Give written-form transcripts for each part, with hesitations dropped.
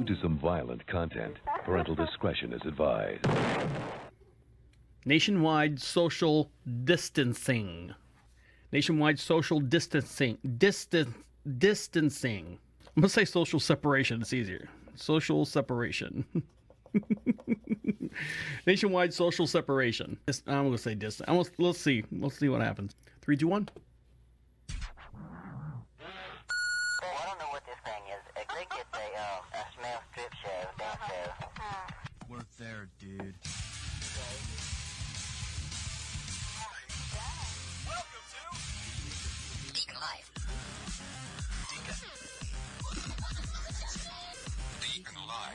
to some violent content, parental discretion is advised. Nationwide social distancing. Nationwide social distancing. Distancing. I'm going to say social separation. It's easier. Social separation. Nationwide social separation. I'm going to say distance. Let's see. Let's see what happens. 3, 2, 1. I don't know what this thing is. I think it's a smell strip show, dance show. Work there, dude. Welcome to DeaconLive. DeaconLive.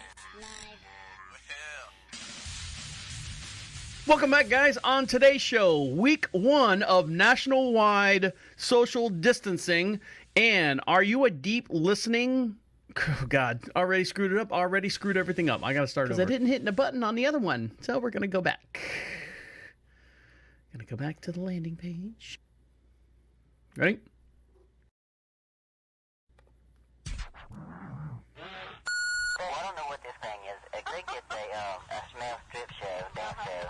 Welcome back, guys. On today's show, week 1 of national-wide social distancing. And are you a deep listening? Oh, God, already screwed it up. Already screwed everything up. I got to start over. Because I didn't hit the button on the other one. So we're going to go back. Going to go back to the landing page. Ready? I don't know what this thing is. I think it's a smell strip show, dance show.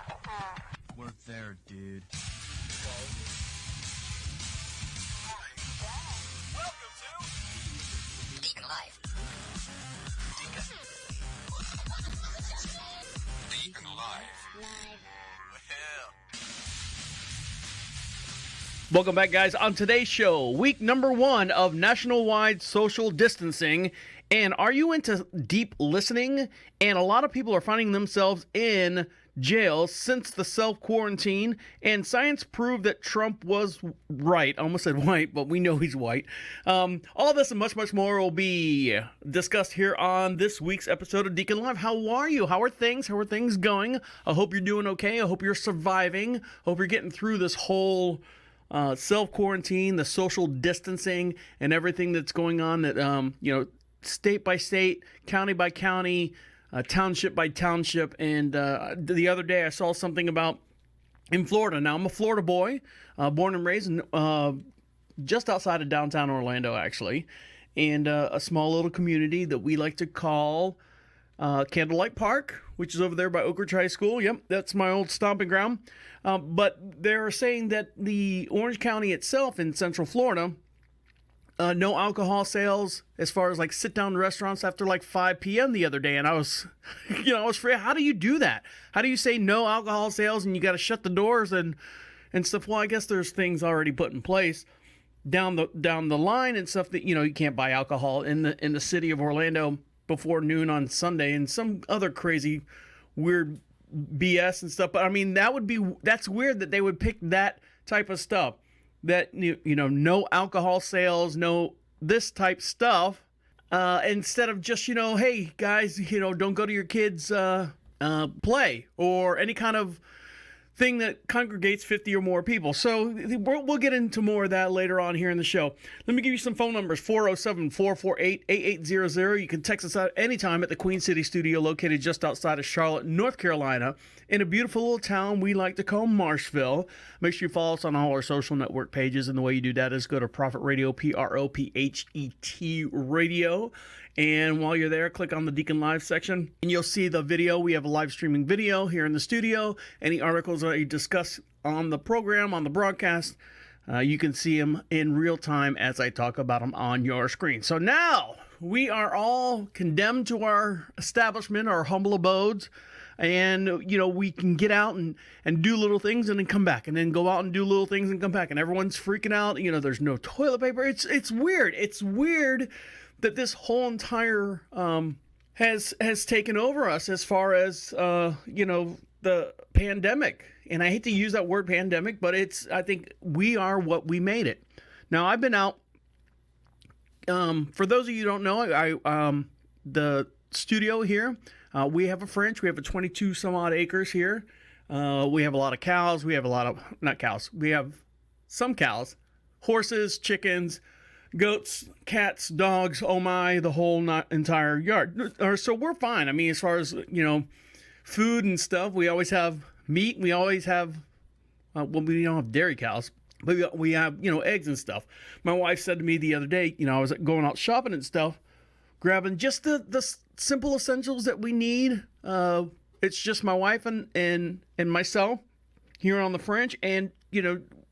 Work there, dude. Welcome to DeaconLive. DeaconLive. Welcome back, guys. On today's show, week number 1 of national-wide social distancing. And are you into deep listening? And a lot of people are finding themselves in jail since the self-quarantine. And science proved that Trump was right. I almost said white, but we know he's white. All this and much, much more will be discussed here on this week's episode of Deacon Live. How are you? How are things? How are things going? I hope you're doing okay. I hope you're surviving. I hope you're getting through this whole self-quarantine, the social distancing, and everything that's going on that, state by state, county by county, township by township. And the other day I saw something about in Florida. Now, I'm a Florida boy, born and raised just outside of downtown Orlando, actually, and a small little community that we like to call Candlelight Park, which is over there by Oak Ridge High School. Yep, that's my old stomping ground. But they're saying that the Orange County itself in Central Florida, no alcohol sales as far as like sit-down restaurants after like 5 p.m. the other day. And I was, I was free. How do you do that? How do you say no alcohol sales and you got to shut the doors and stuff? Well, I guess there's things already put in place down the line and stuff that, you can't buy alcohol in the city of Orlando before noon on Sunday and some other crazy weird BS and stuff. But I mean, that's weird that they would pick that type of stuff, that, no alcohol sales, no this type stuff, instead of just, hey guys, don't go to your kids' play or any kind of thing that congregates 50 or more people. So we'll get into more of that later on here in the show. Let me give you some phone numbers: 407-448-8800. You can text us out anytime at the Queen City studio located just outside of Charlotte, North Carolina, in a beautiful little town we like to call Marshville. Make sure you follow us on all our social network pages, and the way you do that is go to Prophet Radio, PROPHET Radio. And while you're there, click on the Deacon Live section, and you'll see the video. We have a live streaming video here in the studio. Any articles that you discuss on the program, on the broadcast, you can see them in real time as I talk about them on your screen. So now we are all condemned to our establishment, our humble abodes. And, we can get out and do little things and then come back, and then go out and do little things and come back. And everyone's freaking out. There's no toilet paper. It's weird. It's weird that this whole entire has taken over us as far as, the pandemic. And I hate to use that word pandemic, but I think we are what we made it. Now, I've been out. For those of you who don't know, the studio here, we have a French. We have a 22 some odd acres here. We have a lot of cows. We have not cows. We have some cows, horses, chickens, goats, cats, dogs, oh my, the whole entire yard. So we're fine. I mean, as far as, food and stuff, we always have meat. We always have, we don't have dairy cows, but we have, eggs and stuff. My wife said to me the other day, I was going out shopping and stuff, grabbing just the simple essentials that we need. It's just my wife and myself here on the French, and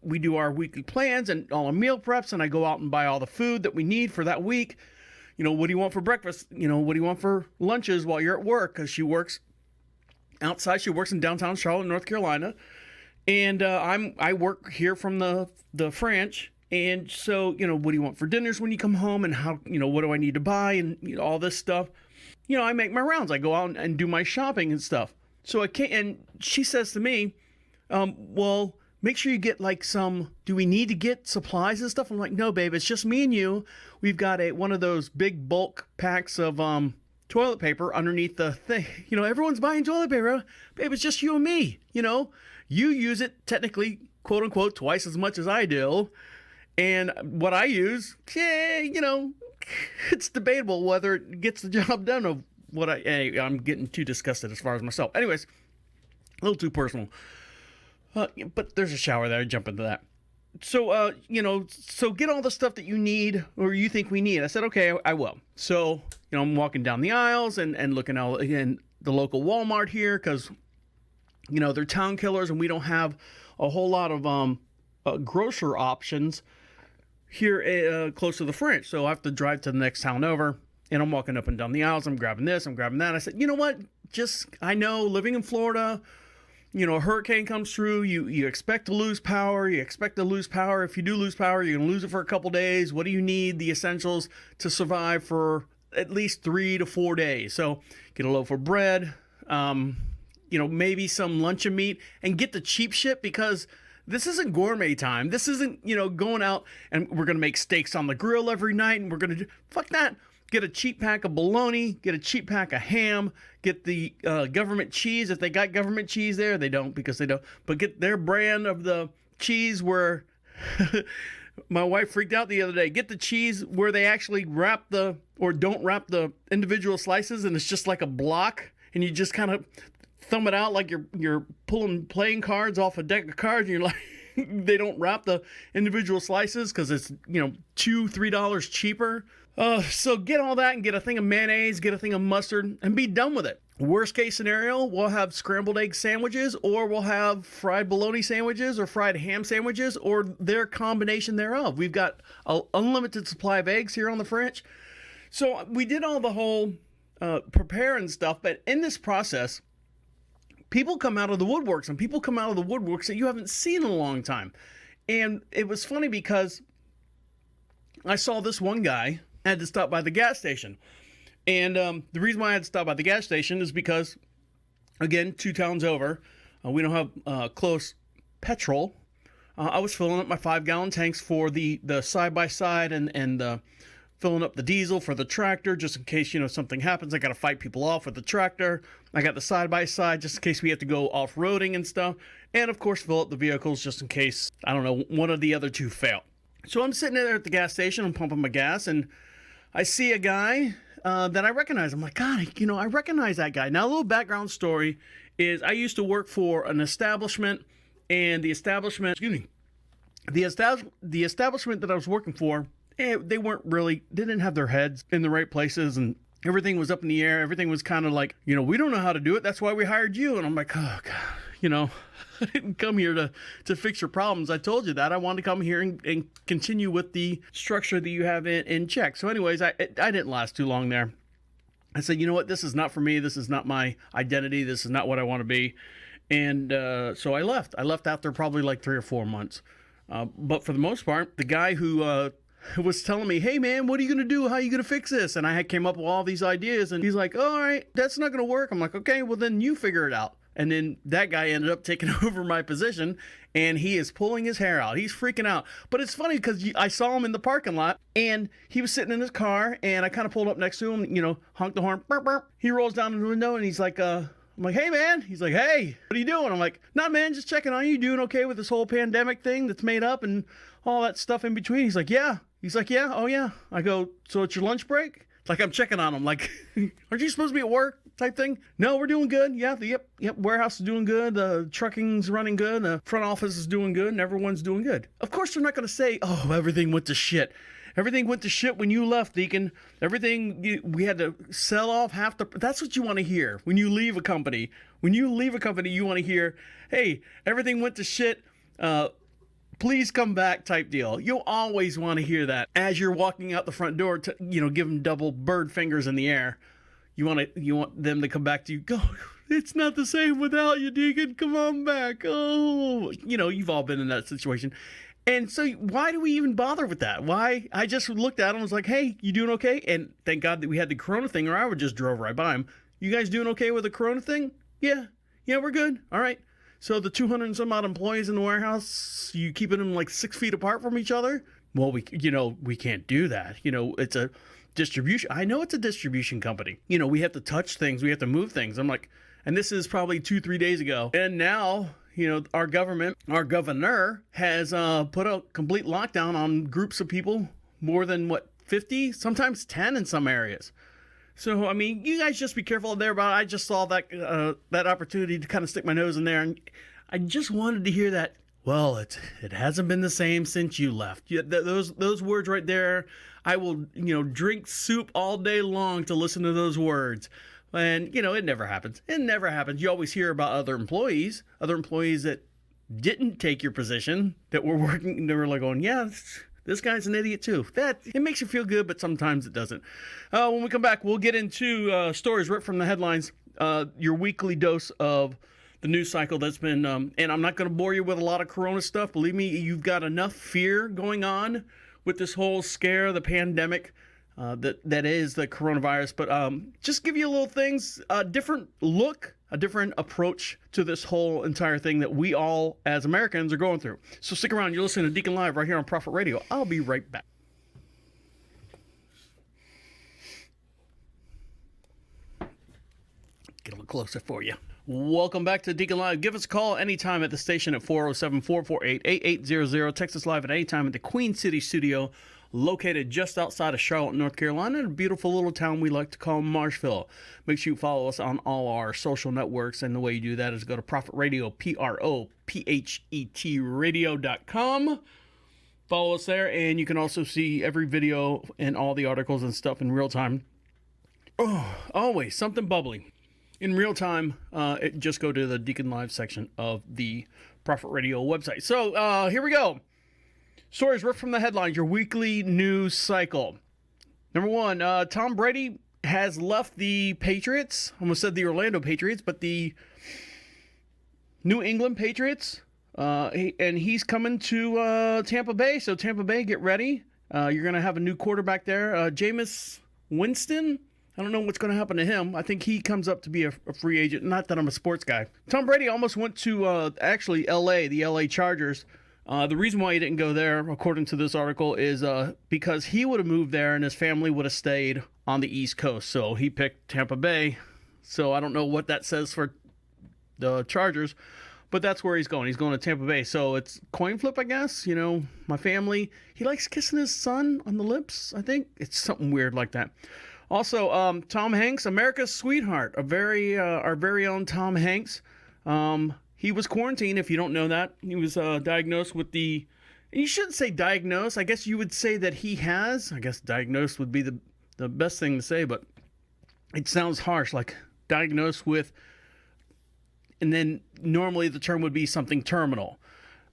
we do our weekly plans and all our meal preps, and I go out and buy all the food that we need for that week. What do you want for breakfast? What do you want for lunches while you're at work? Because she works outside. She works in downtown Charlotte, North Carolina, and I work here from the French. And so, what do you want for dinners when you come home, and how, what do I need to buy, and all this stuff. I make my rounds. I go out and do my shopping and stuff. So I can't. And she says to me, well, make sure you get do we need to get supplies and stuff? I'm like, no, babe, it's just me and you. We've got one of those big bulk packs of toilet paper underneath the thing. Everyone's buying toilet paper. Babe, it's just you and me. You use it technically, quote unquote, twice as much as I do. And what I use, it's debatable whether it gets the job done of what I'm getting too disgusted as far as myself. Anyways, a little too personal. But there's a shower there. I jump into that. So, so get all the stuff that you need or you think we need. I said, okay, I will. So, I'm walking down the aisles and looking out in the local Walmart here because, they're town killers and we don't have a whole lot of grocer options here close to the French. So I have to drive to the next town over, and I'm walking up and down the aisles. I'm grabbing this, I'm grabbing that. I said, you know what? I know living in Florida, a hurricane comes through, you expect to lose power. If you do lose power, you're going to lose it for a couple days. What do you need? The essentials to survive for at least 3 to 4 days. So get a loaf of bread, maybe some luncheon meat, and get the cheap shit because this isn't gourmet time. This isn't, going out and we're going to make steaks on the grill every night and we're going to fuck that. Get a cheap pack of bologna, get a cheap pack of ham, get the government cheese. If they got government cheese there, they don't because they don't. But get their brand of the cheese where my wife freaked out the other day. Get the cheese where they actually don't wrap the individual slices and it's just like a block and you just kind of thumb it out like you're pulling playing cards off a deck of cards and you're like, they don't wrap the individual slices because it's, $2-3 cheaper. So get all that and get a thing of mayonnaise, get a thing of mustard, and be done with it. Worst case scenario, we'll have scrambled egg sandwiches, or we'll have fried bologna sandwiches, or fried ham sandwiches, or their combination thereof. We've got an unlimited supply of eggs here on the French. So we did all the whole prepare and stuff, but in this process, people come out of the woodworks, and people come out of the woodworks that you haven't seen in a long time. And it was funny because I saw this one guy. I had to stop by the gas station. And the reason why I had to stop by the gas station is because, again, 2 towns over, we don't have close petrol. I was filling up my 5-gallon tanks for the side-by-side and filling up the diesel for the tractor just in case, something happens. I got to fight people off with the tractor. I got the side-by-side just in case we have to go off-roading and stuff. And, of course, fill up the vehicles just in case, one of the other 2 fail. So I'm sitting there at the gas station. I'm pumping my gas, and I see a guy that I recognize. I'm like, God, I recognize that guy. Now, a little background story is I used to work for an establishment, and the establishment that I was working for, they didn't have their heads in the right places, and everything was up in the air. Everything was kind of like, we don't know how to do it. That's why we hired you. And I'm like, oh, God, I didn't come here to fix your problems. I told you that. I wanted to come here and continue with the structure that you have in check. So anyways, I didn't last too long there. I said, you know what? This is not for me. This is not my identity. This is not what I want to be. And so I left. I left after probably like 3 or 4 months. But for the most part, the guy who was telling me, hey, man, what are you going to do? How are you going to fix this? And I came up with all these ideas. And he's like, all right, that's not going to work. I'm like, okay, well, then you figure it out. And then that guy ended up taking over my position, and he is pulling his hair out. He's freaking out. But it's funny because I saw him in the parking lot, and he was sitting in his car, and I kind of pulled up next to him, honked the horn. Burp, burp. He rolls down the window, and he's like, I'm like, hey, man. He's like, hey, what are you doing? I'm like, nah, man, just checking on you. Doing okay with this whole pandemic thing that's made up and all that stuff in between? He's like, yeah. He's like, yeah, oh, yeah. I go, so it's your lunch break? Like, I'm checking on him. Like, aren't you supposed to be at work? Type thing. No, we're doing good. Yeah, yep. Warehouse is doing good. The trucking's running good. The front office is doing good, and everyone's doing good. Of course, they're not going to say, "Oh, everything went to shit," Everything went to shit when you left, Deacon. We had to sell off half the. That's what you want to hear when you leave a company. When you leave a company, you want to hear, "Hey, everything went to shit. Please come back," type deal. You'll always want to hear that as you're walking out the front door. To give them double bird fingers in the air. You want them to come back to you. Go. It's not the same without you, Deacon. Come on back. Oh, you've all been in that situation. And so why do we even bother with that? Why? I just looked at him and was like, hey, you doing okay? And thank God that we had the Corona thing, or I would just drove right by him. You guys doing okay with the Corona thing? Yeah, we're good. All right. So the 200 and some odd employees in the warehouse, you keeping them like 6 feet apart from each other? Well, we can't do that. It's a distribution. I know it's a distribution company. We have to touch things. We have to move things. I'm like, and this is probably 2-3 days ago. And now, our governor has put a complete lockdown on groups of people, more than 50, sometimes 10 in some areas. So, I mean, you guys just be careful there. But I just saw that opportunity to kind of stick my nose in there. And I just wanted to hear that, well, it hasn't been the same since you left. Those words right there, I will, drink soup all day long to listen to those words. And, it never happens. It never happens. You always hear about other employees that didn't take your position, that were working, they were like going, yeah, this guy's an idiot too. That, it makes you feel good, but sometimes it doesn't. When we come back, we'll get into stories ripped from the headlines, your weekly dose of the news cycle that's been, and I'm not going to bore you with a lot of Corona stuff. Believe me, you've got enough fear going on with this whole scare, the pandemic, that is the coronavirus. But just give you a little things, a different look, a different approach to this whole entire thing that we all, as Americans, are going through. So stick around. You're listening to Deacon Live right here on Prophet Radio. I'll be right back. Get a little closer for you. Welcome back to Deacon Live. Give us a call anytime at the station at 407-448-8800. Text us live at any time at the Queen City studio, located just outside of Charlotte, North Carolina, in a beautiful little town we like to call Marshville. Make sure you follow us on all our social networks, and the way you do that is go to Prophet Radio, PROPHET radio.com. Follow us there, and you can also see every video and all the articles and stuff in real time. Oh, always something bubbly. In real time, just go to the Deacon Live section of the Prophet Radio website. So here we go. Stories ripped from the headlines, your weekly news cycle. Number one, Tom Brady has left the Patriots. I almost said the Orlando Patriots, but the New England Patriots. And he's coming to Tampa Bay. So Tampa Bay, get ready. You're going to have a new quarterback there. Jameis Winston. I don't know what's going to happen to him. I think he comes up to be a free agent. Not that I'm a sports guy. Tom Brady almost went to actually L.A., the L.A. Chargers. The reason why he didn't go there, according to this article, is because he would have moved there and his family would have stayed on the East Coast. So he picked Tampa Bay. So I don't know what that says for the Chargers, but that's where he's going. He's going to Tampa Bay. So it's coin flip, I guess. My family, he likes kissing his son on the lips, I think. It's something weird like that. Also, Tom Hanks, America's sweetheart, our very own Tom Hanks. He was quarantined, if you don't know that. He was diagnosed with you shouldn't say diagnosed. I guess you would say that he has. I guess diagnosed would be the best thing to say, but it sounds harsh, like diagnosed with, and then normally the term would be something terminal.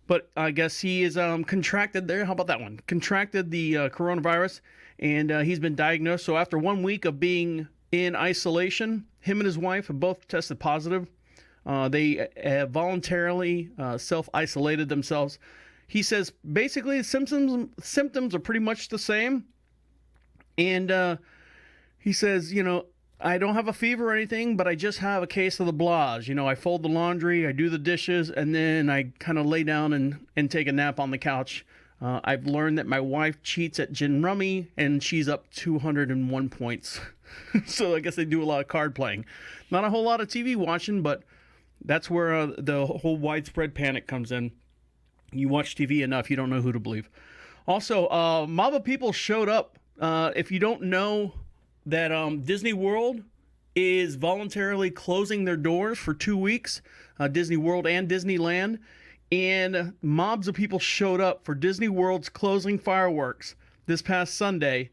But I guess he is contracted there. How about that one? Contracted the coronavirus, and he's been diagnosed. So after 1 week of being in isolation, him and his wife have both tested positive. They have voluntarily self-isolated themselves. He says basically symptoms are pretty much the same. And he says, I don't have a fever or anything, but I just have a case of the blahs. I fold the laundry, I do the dishes, and then I kind of lay down and take a nap on the couch. I've learned that my wife cheats at gin rummy, and she's up 201 points. So I guess they do a lot of card playing. Not a whole lot of TV watching, but that's where the whole widespread panic comes in. You watch TV enough, you don't know who to believe. Also, mob of people showed up. If you don't know that Disney World is voluntarily closing their doors for 2 weeks, Disney World and Disneyland, and mobs of people showed up for Disney World's closing fireworks. this past Sunday,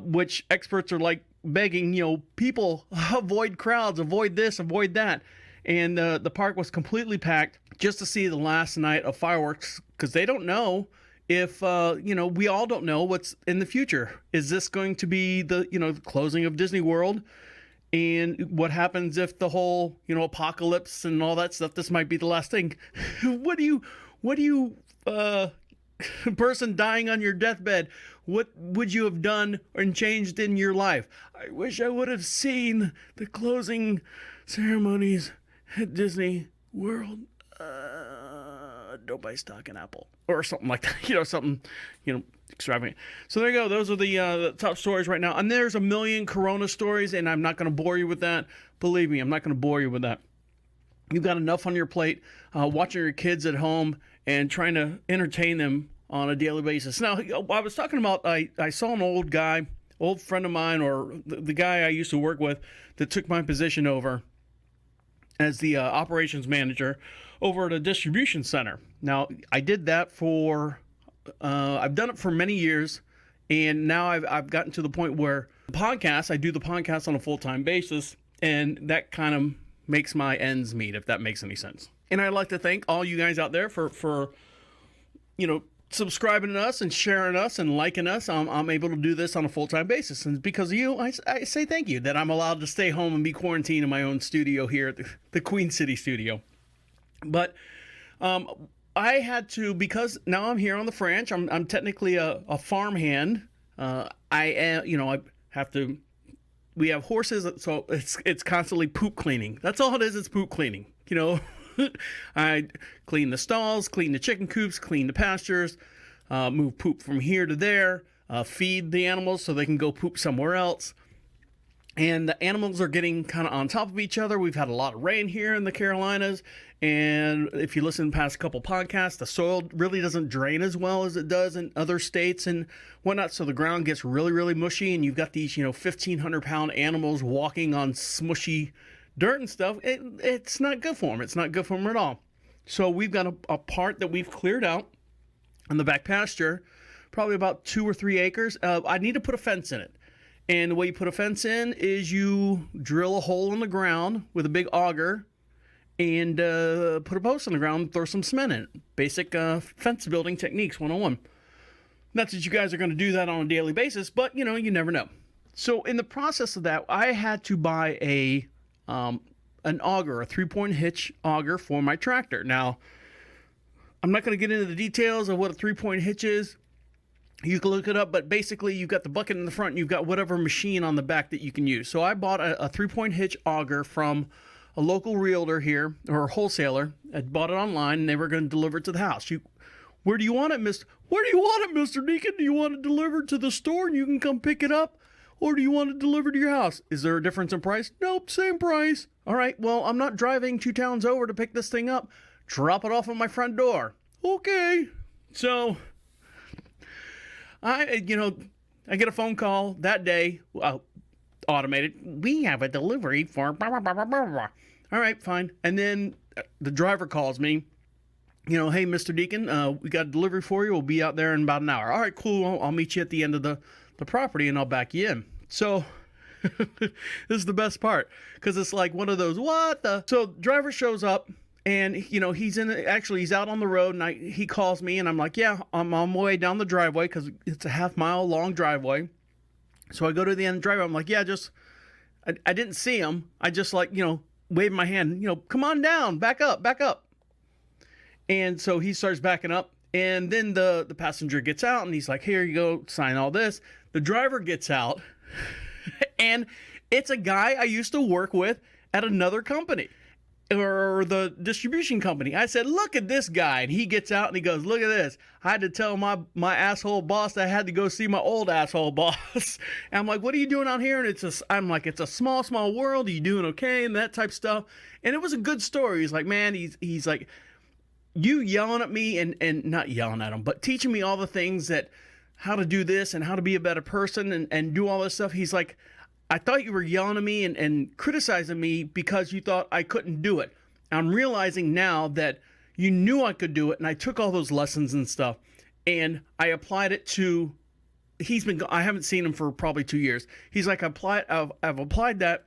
which experts are like begging, people avoid crowds, avoid this, avoid that. And the park was completely packed just to see the last night of fireworks, because they don't know if, we all don't know what's in the future. Is this going to be the closing of Disney World? And what happens if the whole, apocalypse and all that stuff, this might be the last thing. What do you, person dying on your deathbed, what would you have done and changed in your life? I wish I would have seen the closing ceremonies at Disney World. Don't buy stock in Apple or something like that. Something, extravagant. So there you go. Those are the top stories right now. And there's a million Corona stories, and I'm not going to bore you with that. Believe me, I'm not going to bore you with that. You've got enough on your plate watching your kids at home and trying to entertain them on a daily basis. Now, I was talking about, I saw an old friend of mine, or the guy I used to work with that took my position over as the operations manager over at a distribution center. Now, I did that I've done it for many years, and now I've gotten to the point where I do the podcast on a full-time basis, and that kind of makes my ends meet, if that makes any sense. And I'd like to thank all you guys out there for subscribing to us and sharing us and liking us. I'm able to do this on a full-time basis, and because of you, I say thank you that I'm allowed to stay home and be quarantined in my own studio here at the Queen City studio. But I had to, because now I'm here on the ranch. I'm technically a farm hand. I am, I have to. We have horses, so it's constantly poop cleaning. That's all it is. It's poop cleaning. I clean the stalls, clean the chicken coops, clean the pastures, move poop from here to there, feed the animals so they can go poop somewhere else. And the animals are getting kind of on top of each other. We've had a lot of rain here in the Carolinas. And if you listen to the past couple podcasts, the soil really doesn't drain as well as it does in other states and whatnot. So the ground gets really, really mushy. And you've got these, 1,500-pound animals walking on smushy dirt and stuff. It's not good for them. It's not good for them at all. So we've got a part that we've cleared out in the back pasture, probably about 2 or 3 acres. I need to put a fence in it. And the way you put a fence in is you drill a hole in the ground with a big auger and put a post in the ground and throw some cement in it. Basic fence building techniques 101. Not that you guys are going to do that on a daily basis, but, you never know. So in the process of that, I had to buy an auger, a 3-point hitch auger for my tractor. Now, I'm not going to get into the details of what a 3-point hitch is. You can look it up, but basically you've got the bucket in the front and you've got whatever machine on the back that you can use. So I bought a 3-point hitch auger from a local realtor here, or a wholesaler. I bought it online and they were going to deliver it to the house. Where do you want it, Mr. Deacon? Do you want it delivered to the store and you can come pick it up? Or do you want it delivered to your house? Is there a difference in price? Nope, same price. All right, well, I'm not driving 2 towns over to pick this thing up. Drop it off at my front door. Okay. So I get a phone call that day, automated. We have a delivery for blah, blah, blah, blah, blah. All right, fine. And then the driver calls me, hey, Mr. Deacon, we got a delivery for you. We'll be out there in about an hour. All right, cool. I'll meet you at the end of the property and I'll back you in. So this is the best part, because it's like one of those, So driver shows up. And, he's out on the road, and he calls me, and I'm like, yeah, I'm on my way down the driveway, because it's a half-mile long driveway. So I go to the end of the driveway. I'm like, yeah, I didn't see him. I just, waved my hand, come on down, back up. And so he starts backing up, and then the passenger gets out, and he's like, here you go, sign all this. The driver gets out, and it's a guy I used to work with at another company. Or the distribution company. I said, look at this guy. And he gets out and he goes, look at this. I had to tell my asshole boss that I had to go see my old asshole boss. And I'm like, what are you doing out here? And I'm like, it's a small, small world. Are you doing okay? And that type of stuff. And it was a good story. He's like, man, he's like, you yelling at me and not yelling at him, but teaching me all the things that, how to do this and how to be a better person and do all this stuff. He's like, I thought you were yelling at me and criticizing me because you thought I couldn't do it. I'm realizing now that you knew I could do it, and I took all those lessons and stuff, and I applied it to I haven't seen him for probably 2 years. He's like, I've applied that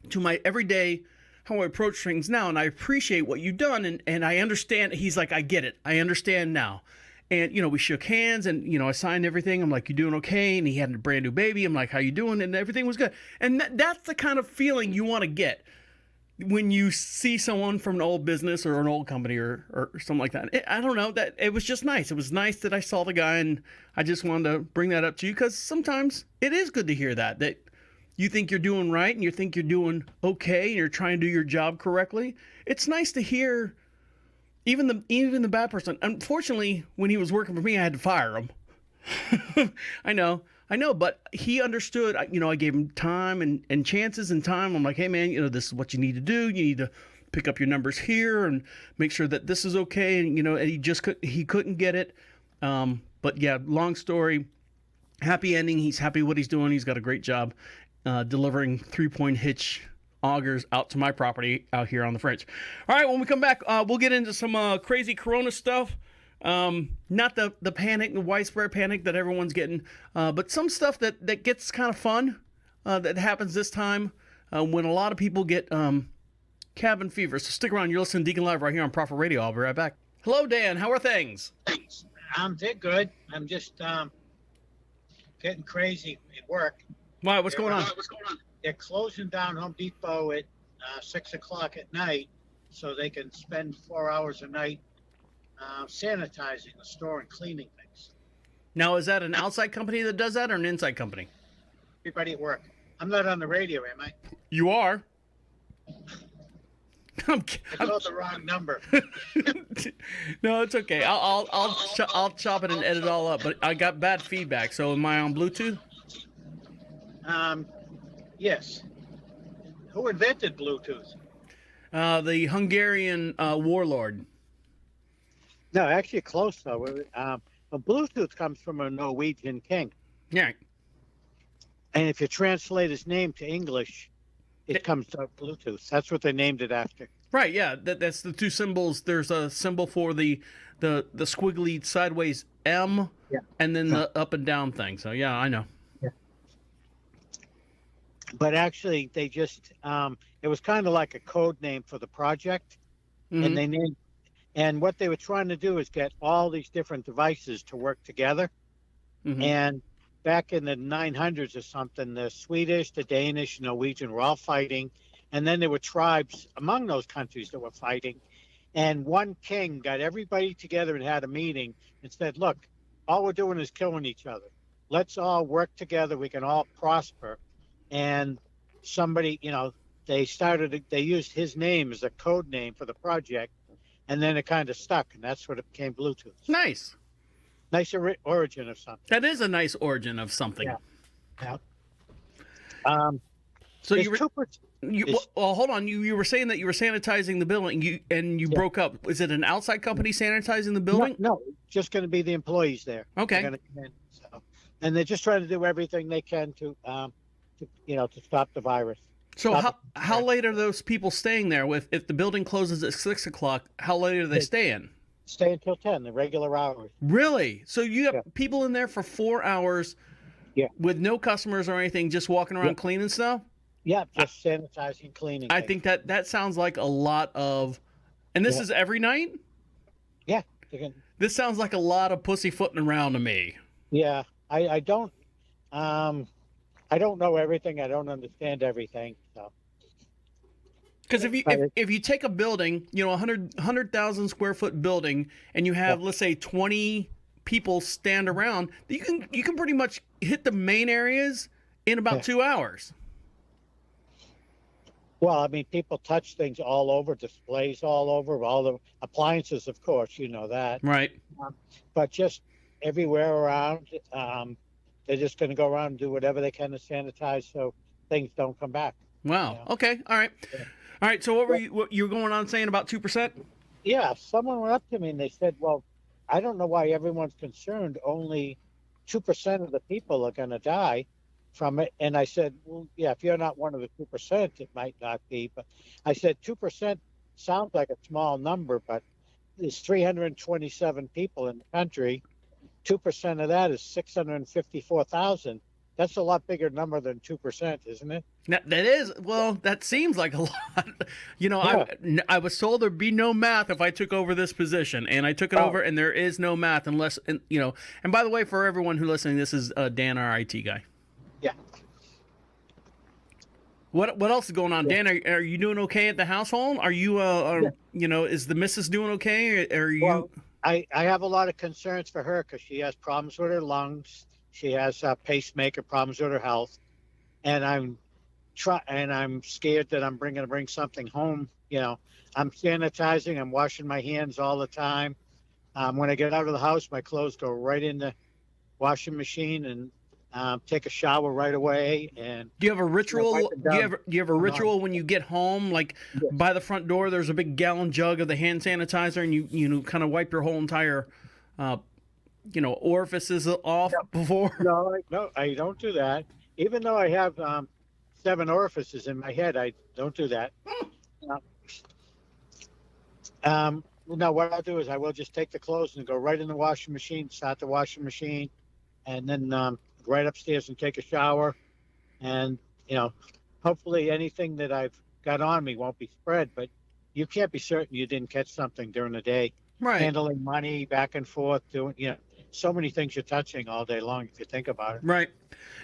to my everyday, how I approach things now, and I appreciate what you've done, and I understand. He's like, I get it. I understand now. And, we shook hands, and, I signed everything. I'm like, you doing okay? And he had a brand new baby. I'm like, how you doing? And everything was good. And that's the kind of feeling you want to get when you see someone from an old business or an old company or something like that. I don't know, that it was just nice. It was nice that I saw the guy, and I just wanted to bring that up to you, because sometimes it is good to hear that you think you're doing right and you think you're doing okay and you're trying to do your job correctly. It's nice to hear even the bad person. Unfortunately, when he was working for me, I had to fire him. I know, but he understood. I gave him time and chances and time. I'm like, hey man, this is what you need to do. You need to pick up your numbers here and make sure that this is okay. And and he couldn't get it. But yeah, long story, happy ending. He's happy what he's doing. He's got a great job delivering 3-point hitch augers out to my property out here on the French. All right, when we come back, we'll get into some crazy Corona stuff. Not the panic, the widespread panic that everyone's getting, but some stuff that gets kind of fun that happens this time when a lot of people get cabin fever. So stick around. You're listening to Deacon Live right here on Prophet Radio. I'll be right back. Hello, Dan. How are things? They're good. I'm just getting crazy at work. Why? What's going on? They're closing down Home Depot at 6 o'clock at night so they can spend 4 hours a night sanitizing the store and cleaning things. Now, is that an outside company that does that or an inside company? Everybody at work. I'm not on the radio, am I? You are. I called the wrong number. No, it's okay. I'll chop it and edit it all up. But I got bad feedback. So am I on Bluetooth? Yes. Who invented Bluetooth? The Hungarian warlord. No, actually close though. But Bluetooth comes from a Norwegian king. Yeah. And if you translate his name to English, it comes to Bluetooth. That's what they named it after. Right, yeah. That's the two symbols. There's a symbol for the squiggly sideways M, yeah, and then the up and down thing. So yeah, I know. Yeah. But actually, they just it was kind of like a code name for the project, and they named. And what they were trying to do is get all these different devices to work together. And back in the 900s or something, the Swedish, the Danish, Norwegian were all fighting. And then there were tribes among those countries that were fighting. And one king got everybody together and had a meeting and said, look, all we're doing is killing each other. Let's all work together. We can all prosper. And somebody, they used his name as a code name for the project. And then it kind of stuck. And that's what it became Bluetooth. Nice. Nice origin of something. That is a nice origin of something. Yeah. So hold on. You were saying that you were sanitizing the building. You broke up. Is it an outside company sanitizing the building? No, just going to be the employees there. Okay. They're gonna come in, and they're just trying to do everything they can to stop the virus. So how late are those people staying there? If the building closes at 6 o'clock, how late are they staying? Stay until 10, the regular hours. Really? So you have people in there for 4 hours with no customers or anything, just walking around cleaning stuff? Yeah, just sanitizing, cleaning. I think that sounds like a lot of, and this is every night? Yeah. This sounds like a lot of pussyfooting around to me. Yeah, I don't know everything. I don't understand everything. So. Because if you take a building, 100,000 square foot building, and you have let's say 20 people stand around, you can pretty much hit the main areas in about 2 hours. Well, I mean, people touch things all over, displays all over, all the appliances, of course, you know that. Right. But just everywhere around, they're just going to go around and do whatever they can to sanitize so things don't come back. Wow. Okay. All right. Yeah. All right. So what you were going on saying about 2%? Yeah. Someone went up to me and they said, well, I don't know why everyone's concerned. Only 2% of the people are going to die from it. And I said, well, yeah, if you're not one of the 2%, it might not be. But I said 2% sounds like a small number, but there's 327 people in the country. 2% of that is 654,000. That's a lot bigger number than 2%, isn't it? That is, well, that seems like a lot. Yeah. I was told there'd be no math if I took over this position, and I took it Oh. over, and there is no math unless, and by the way, for everyone who's listening, this is Dan, our IT guy. Yeah. What else is going on, Dan? Are you doing okay at the household? Are you is the missus doing okay? Or are you? Well, I have a lot of concerns for her because she has problems with her lungs. She has pacemaker problems with her health, and I'm scared that I'm going to bring something home. I'm sanitizing. I'm washing my hands all the time. When I get out of the house, my clothes go right in the washing machine and take a shower right away. And Do you have a ritual? wipe it Do down. you have a ritual when you get home? Like by the front door, there's a big gallon jug of the hand sanitizer, and you kind of wipe your whole entire, orifices off before. No, I don't do that. Even though I have 7 orifices in my head, I don't do that. No, what I'll do is I will just take the clothes and go right in the washing machine, start the washing machine, and then right upstairs and take a shower. And, hopefully anything that I've got on me won't be spread, but you can't be certain you didn't catch something during the day. Right. Handling money back and forth, doing, so many things you're touching all day long if you think about it. Right.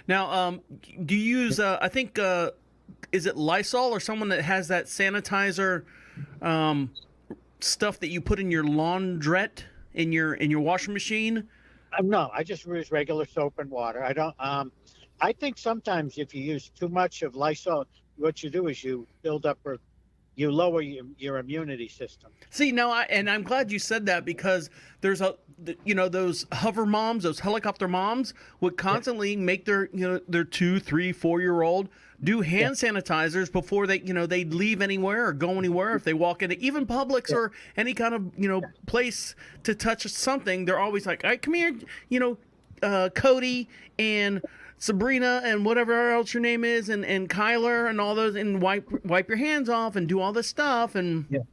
Now, do you use? I think is it Lysol or someone that has that sanitizer stuff that you put in your laundrette in your washing machine? No, I just use regular soap and water. I don't. I think sometimes if you use too much of Lysol, what you do is you build up or you lower your immunity system. See, now, I'm glad you said that because there's those hover moms, those helicopter moms would constantly make their 2, 3, 4-year-old do hand sanitizers before they leave anywhere or go anywhere. If they walk into even Publix or any kind of place to touch something, they're always like, "All right, come here, Cody and Sabrina and whatever else your name is, and Kyler and all those, and wipe your hands off and do all this stuff." And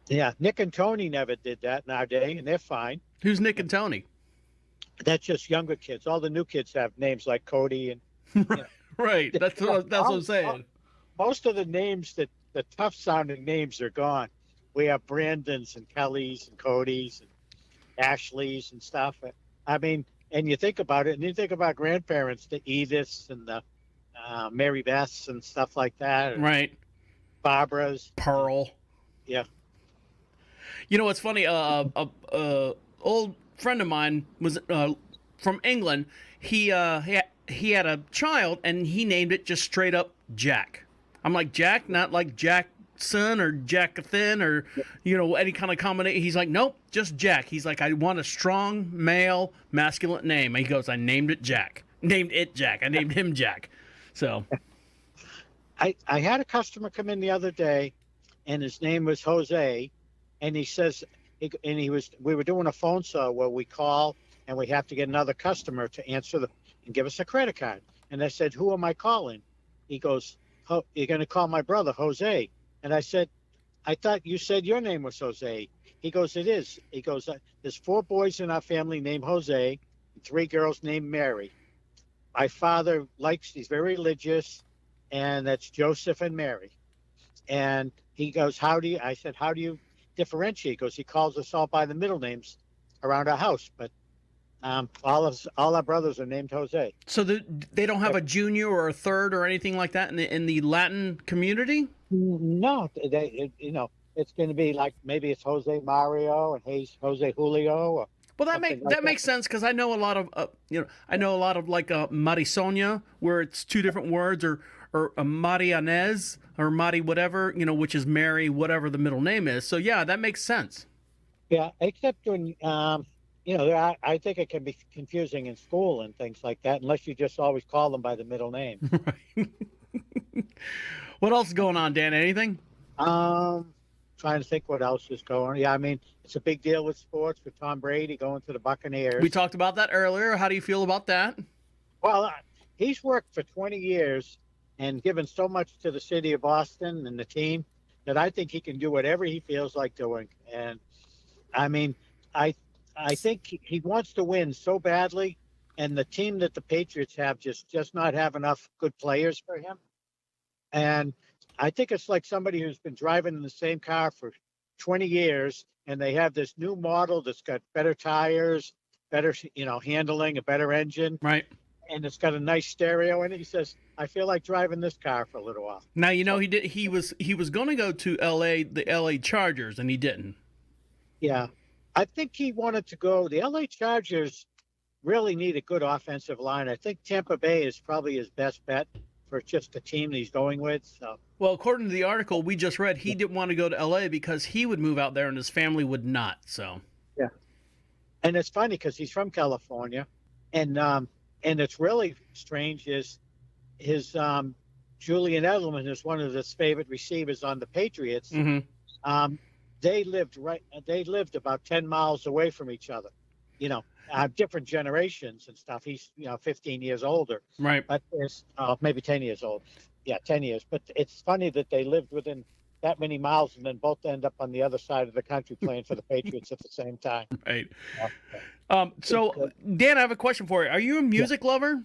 yeah, Nick and Tony never did that in our day, and they're fine. Who's Nick and Tony? That's just younger kids. All the new kids have names like Cody and. Right. That's what I'm saying. Most of the names the tough sounding names are gone. We have Brandons and Kellys and Codys and Ashleys and stuff. I mean, and you think about it, and you think about grandparents, the Ediths and the Mary Beths and stuff like that. Right. Barbara's. Pearl. Yeah. What's funny? Old friend of mine was from England. He had a child, and he named it just straight up Jack. I'm like, Jack, not like Jackson or Jackathan or any kind of combination. He's like, nope, just Jack. He's like, I want a strong male masculine name. He goes, I named it Jack. Named it Jack. I named him Jack. So I had a customer come in the other day, and his name was Jose, and he says, we were doing a phone call where we call and we have to get another customer to answer and give us a credit card. And I said, who am I calling? He goes, you're going to call my brother, Jose. And I said, I thought you said your name was Jose. He goes, it is. He goes, there's 4 boys in our family named Jose and 3 girls named Mary. My father he's very religious, and that's Joseph and Mary. And he goes, I said, how do you differentiate? He goes, he calls us all by the middle names around our house, but all our brothers are named Jose. So they don't have a junior or a third or anything like that in the Latin community? No, it's going to be like maybe it's Jose Mario and Jose Julio. Or well, that makes sense because I know a lot of like Marisonia, where it's 2 different words, or Marianez or Mari whatever, which is Mary, whatever the middle name is. So yeah, that makes sense. Yeah, except when I think it can be confusing in school and things like that, unless you just always call them by the middle name. Right. What else is going on, Dan? Anything? Trying to think what else is going on. Yeah, I mean, it's a big deal with sports with Tom Brady going to the Buccaneers. We talked about that earlier. How do you feel about that? Well, he's worked for 20 years and given so much to the city of Boston and the team that I think he can do whatever he feels like doing. And I mean, I I think he wants to win so badly, and the team that the Patriots have just not have enough good players for him. And I think it's like somebody who's been driving in the same car for 20 years, and they have this new model that's got better tires, better handling, a better engine, Right. and it's got a nice stereo in it. He says, "I feel like driving this car for a little while." Now he was going to go to L.A. the L.A. Chargers, and he didn't. Yeah, I think he wanted to go. The LA Chargers really need a good offensive line. I think Tampa Bay is probably his best bet for just the team that he's going with. So, Well, according to the article we just read, he didn't want to go to L.A. because he would move out there and his family would not. So, yeah, and it's funny because he's from California, and it's really strange is his Julian Edelman is one of his favorite receivers on the Patriots. mm-hmm. They lived about 10 miles away from each other, different generations and stuff. He's 15 years older, Right. but it's maybe 10 years old. Yeah, 10 years. But it's funny that they lived within that many miles and then both end up on the other side of the country playing for the Patriots at the same time. Right. So, Dan, I have a question for you. Are you a music lover?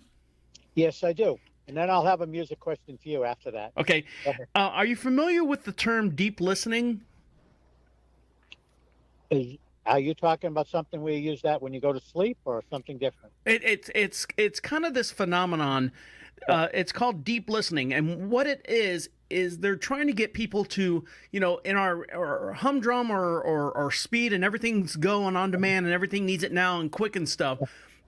Yes, I do. And then I'll have a music question for you after that. Okay. Okay. Are you familiar with the term deep listening? Are you talking about something where you use that when you go to sleep or something different? It's kind of this phenomenon. It's called deep listening, and what it is they're trying to get people to, in our humdrum or speed and everything's going on demand and everything needs it now and quick and stuff.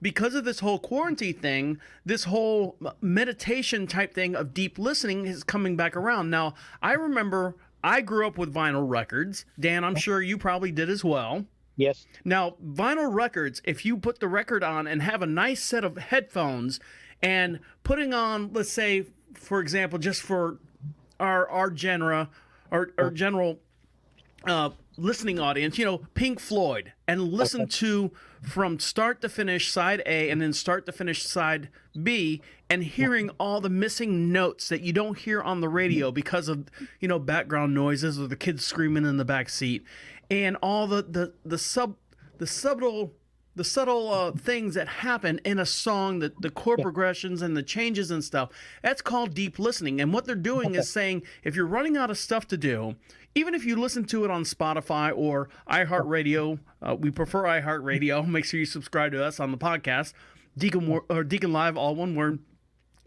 Because of this whole quarantine thing, this whole meditation type thing of deep listening is coming back around. Now, I remember I grew up with vinyl records. Dan, I'm sure you probably did as well. Yes. Now, vinyl records, if you put the record on and have a nice set of headphones and putting on, let's say, for example, just for our genre, our general listening audience, Pink Floyd, and listen to from start to finish side A and then start to finish side B, and hearing all the missing notes that you don't hear on the radio because of background noises or the kids screaming in the back seat, and all the subtle things that happen in a song, the chord progressions and the changes and stuff. That's called deep listening. And what they're doing is saying, if you're running out of stuff to do, even if you listen to it on Spotify or iHeartRadio, we prefer iHeartRadio. Make sure you subscribe to us on the podcast, DeaconLive, all one word.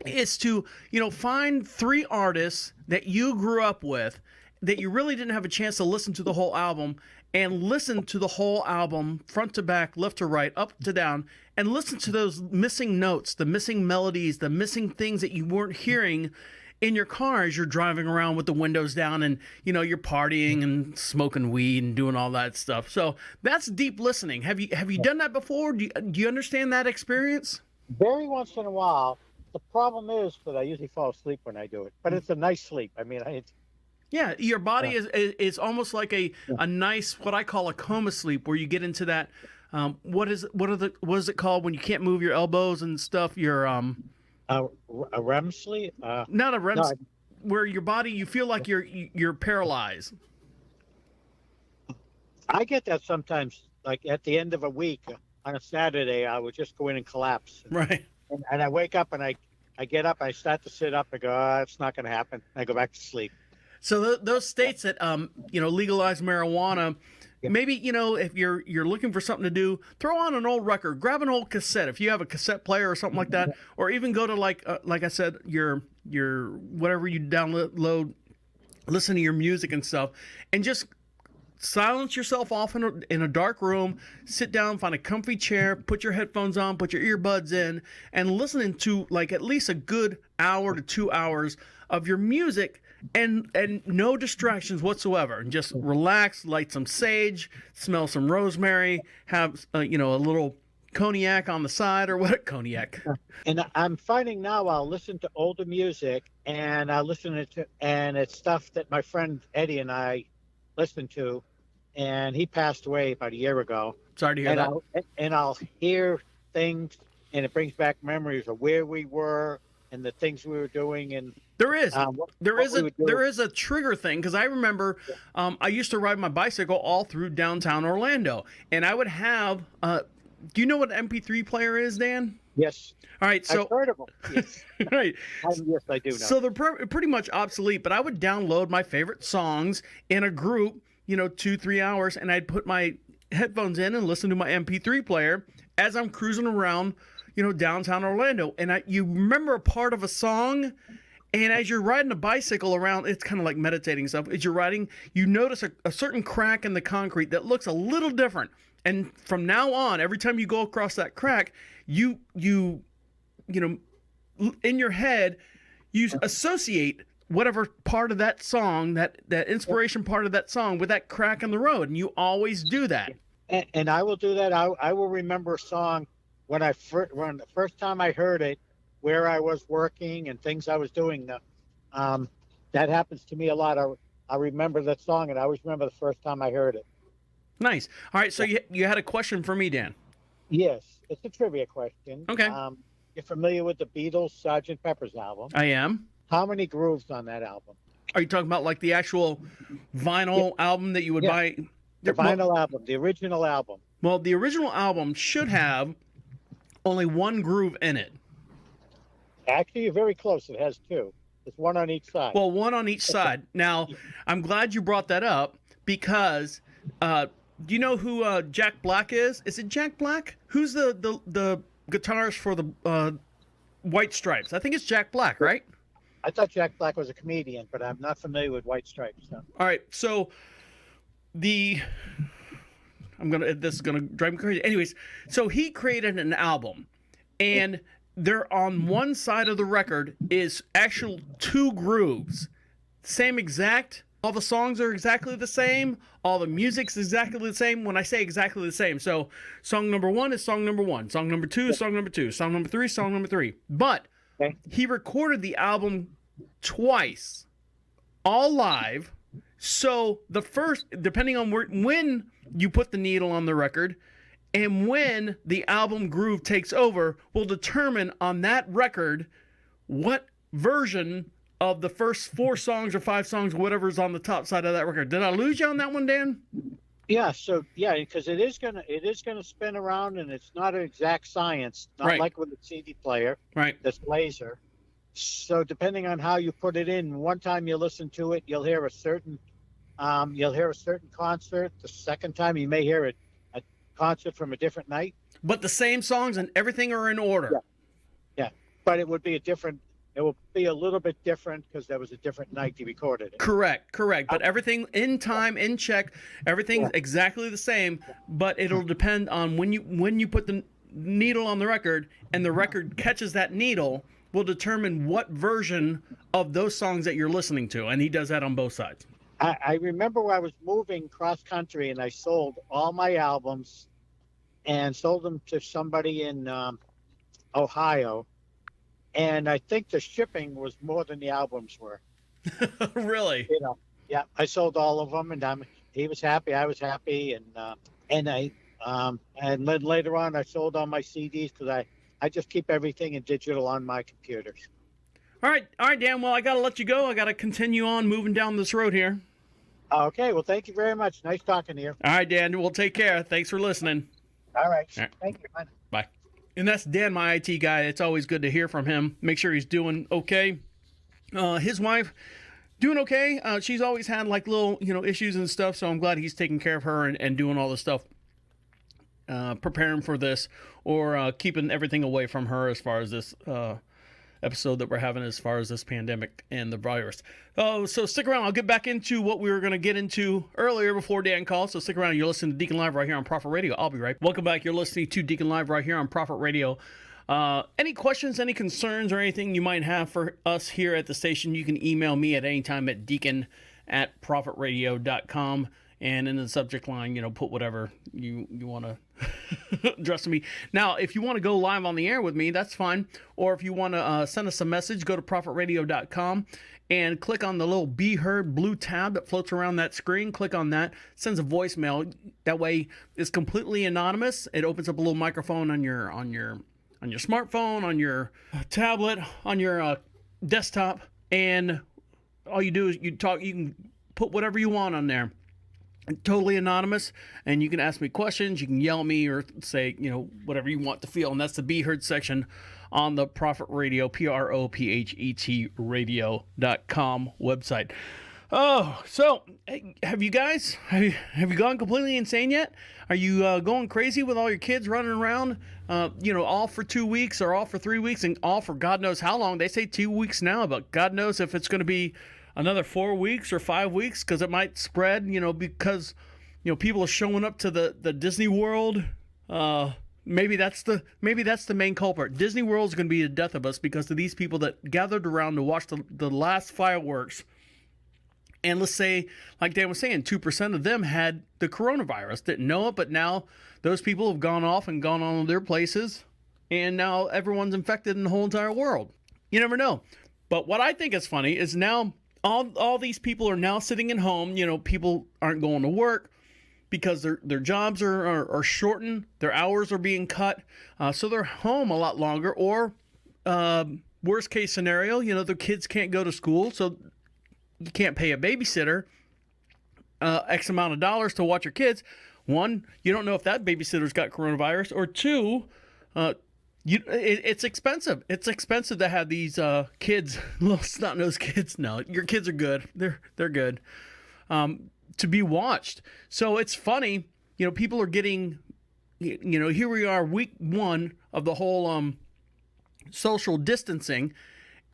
Is to find 3 artists that you grew up with that you really didn't have a chance to listen to the whole album, and listen to the whole album front to back, left to right, up to down, and listen to those missing notes, the missing melodies, the missing things that you weren't hearing in your car as you're driving around with the windows down and you're partying and smoking weed and doing all that stuff. So that's deep listening. Have you done that before? Do you understand that experience? Very once in a while. The problem is that I usually fall asleep when I do it, but it's a nice sleep. I mean, yeah, your body is almost like a nice, what I call a coma sleep, where you get into that. What is it called when you can't move your elbows and stuff? Your a REM sleep. Not a REM, no, where your body, you feel like you're paralyzed. I get that sometimes, like at the end of a week on a Saturday, I would just go in and collapse. Right. And I wake up and I get up, I start to sit up, I go, it's not going to happen. I go back to sleep. So those states that legalize marijuana, maybe if you're looking for something to do, throw on an old record, grab an old cassette if you have a cassette player or something like that, or even go to like I said, your whatever you download, listen to your music and stuff, and just silence yourself off in a dark room, sit down, find a comfy chair, put your headphones on, put your earbuds in, and listening to like at least a good hour to 2 hours of your music and no distractions whatsoever, and just relax, light some sage, smell some rosemary, have a little cognac on the side, or what cognac. And I'm finding now I'll listen to older music and I and it's stuff that my friend Eddie and I listened to, and he passed away about a year ago. Sorry to hear that. I'll hear things, and it brings back memories of where we were, and the things we were doing, and There is. what There is we a would do. there is a trigger thing because I remember I used to ride my bicycle all through downtown Orlando, and I would have. Do you know what an MP3 player is, Dan? Yes, All right, so I've heard of them. Yes, right, yes, I do know. so they're pretty much obsolete. But I would download my favorite songs in a group, 2-3 hours, and I'd put my headphones in and listen to my MP3 player as I'm cruising around, downtown Orlando. And you remember a part of a song. And as you're riding a bicycle around, it's kind of like meditating stuff. As you're riding, you notice a certain crack in the concrete that looks a little different. And from now on, every time you go across that crack, you in your head, you associate whatever part of that song, that inspiration part of that song, with that crack in the road, and you always do that. And I will do that. I will remember a song when the first time I heard it, where I was working and things I was doing. That happens to me a lot. I remember that song, and I always remember the first time I heard it. Nice. All right, so you had a question for me, Dan. Yes, it's a trivia question. Okay. You're familiar with the Beatles' Sgt. Pepper's album? I am. How many grooves on that album? Are you talking about like the actual vinyl album that you would buy? The vinyl album, the original album. Well, the original album should have only one groove in it. Actually, you're very close. It has two. There's one on each side. Well, one on each side. Now, I'm glad you brought that up because do you know who Jack Black is? Is it Jack Black? Who's the guitarist for the White Stripes? I think it's Jack Black, right? I thought Jack Black was a comedian, but I'm not familiar with White Stripes. So. All right, so this is gonna drive me crazy. Anyways, so he created an album, and there on one side of the record is actual two grooves, same exact. All the songs are exactly the same. All the music's exactly the same. When I say exactly the same, so song number 1 is song number 1. Song number 2 is song number 2. Song number 3 is song number 3. But he recorded the album twice, all live. So the first, depending on when you put the needle on the record and when the album groove takes over, will determine on that record what version of the first 4 songs or 5 songs, whatever's on the top side of that record. Did I lose you on that one, Dan? Yeah. So because it is gonna spin around, and it's not an exact science, not Right. like with a CD player. Right. That's laser. So depending on how you put it in, one time you listen to it, you'll hear a certain concert. The second time you may hear a concert from a different night. But the same songs and everything are in order. Yeah. But it will be a little bit different because there was a different night he recorded it. Correct. But everything in time, in check, everything's exactly the same, but it'll depend on when you put the needle on the record and the record catches that needle will determine what version of those songs that you're listening to, and he does that on both sides. I remember I was moving cross country and I sold all my albums and sold them to somebody in Ohio. And I think the shipping was more than the albums were. Really? Yeah, I sold all of them, and he was happy, I was happy, and then later on I sold all my CDs because I just keep everything in digital on my computers. All right, Dan. Well, I got to let you go. I got to continue on moving down this road here. Okay, well, thank you very much. Nice talking to you. All right, Dan. Well, take care. Thanks for listening. All right. All right. Thank you. Bye. Bye. And that's Dan, my IT guy. It's always good to hear from him. Make sure he's doing okay. His wife, doing okay. She's always had like little, issues and stuff. So I'm glad he's taking care of her and doing all this stuff, preparing for this or keeping everything away from her as far as this episode that we're having as far as this pandemic and the virus. Oh, so stick around. I'll get back into what we were going to get into earlier before Dan called. So stick around. You're listening to Deacon Live right here on Prophet Radio. I'll be right. Welcome back. You're listening to Deacon Live right here on Prophet Radio. Any questions, any concerns, or anything you might have for us here at the station, you can email me at any time at deacon@prophetradio.com. And in the subject line, put whatever you want to address to me. Now, if you want to go live on the air with me, that's fine. Or if you want to send us a message, go to prophetradio.com and click on the little Be Heard blue tab that floats around that screen. Click on that. Sends a voicemail. That way, it's completely anonymous. It opens up a little microphone on your on your smartphone, on your tablet, on your desktop, and all you do is you can put whatever you want on there. Totally anonymous, and you can ask me questions, you can yell at me or say, whatever you want to feel, and that's the Be Heard section on the Prophet Radio, PROPHET radio.com website. Oh, so have you guys, have you gone completely insane yet? Are you going crazy with all your kids running around, all for 2 weeks or all for 3 weeks and all for God knows how long? They say 2 weeks now, but God knows if it's going to be another 4 weeks or 5 weeks, because it might spread, because, people are showing up to the Disney World. Maybe that's the main culprit. Disney World is going to be the death of us because of these people that gathered around to watch the last fireworks. And let's say, like Dan was saying, 2% of them had the coronavirus. Didn't know it, but now those people have gone off and gone on to their places, and now everyone's infected in the whole entire world. You never know. But what I think is funny is now all these people are now sitting at home. People aren't going to work because their jobs are shortened. Their hours are being cut. So they're home a lot longer. Or worst case scenario, the kids can't go to school. So you can't pay a babysitter X amount of dollars to watch your kids. One, you don't know if that babysitter's got coronavirus. Or two, it's expensive. It's expensive to have these kids, little snot-nosed kids. No, your kids are good. They're good. To be watched. So it's funny, people are getting, here we are, week 1 of the whole social distancing.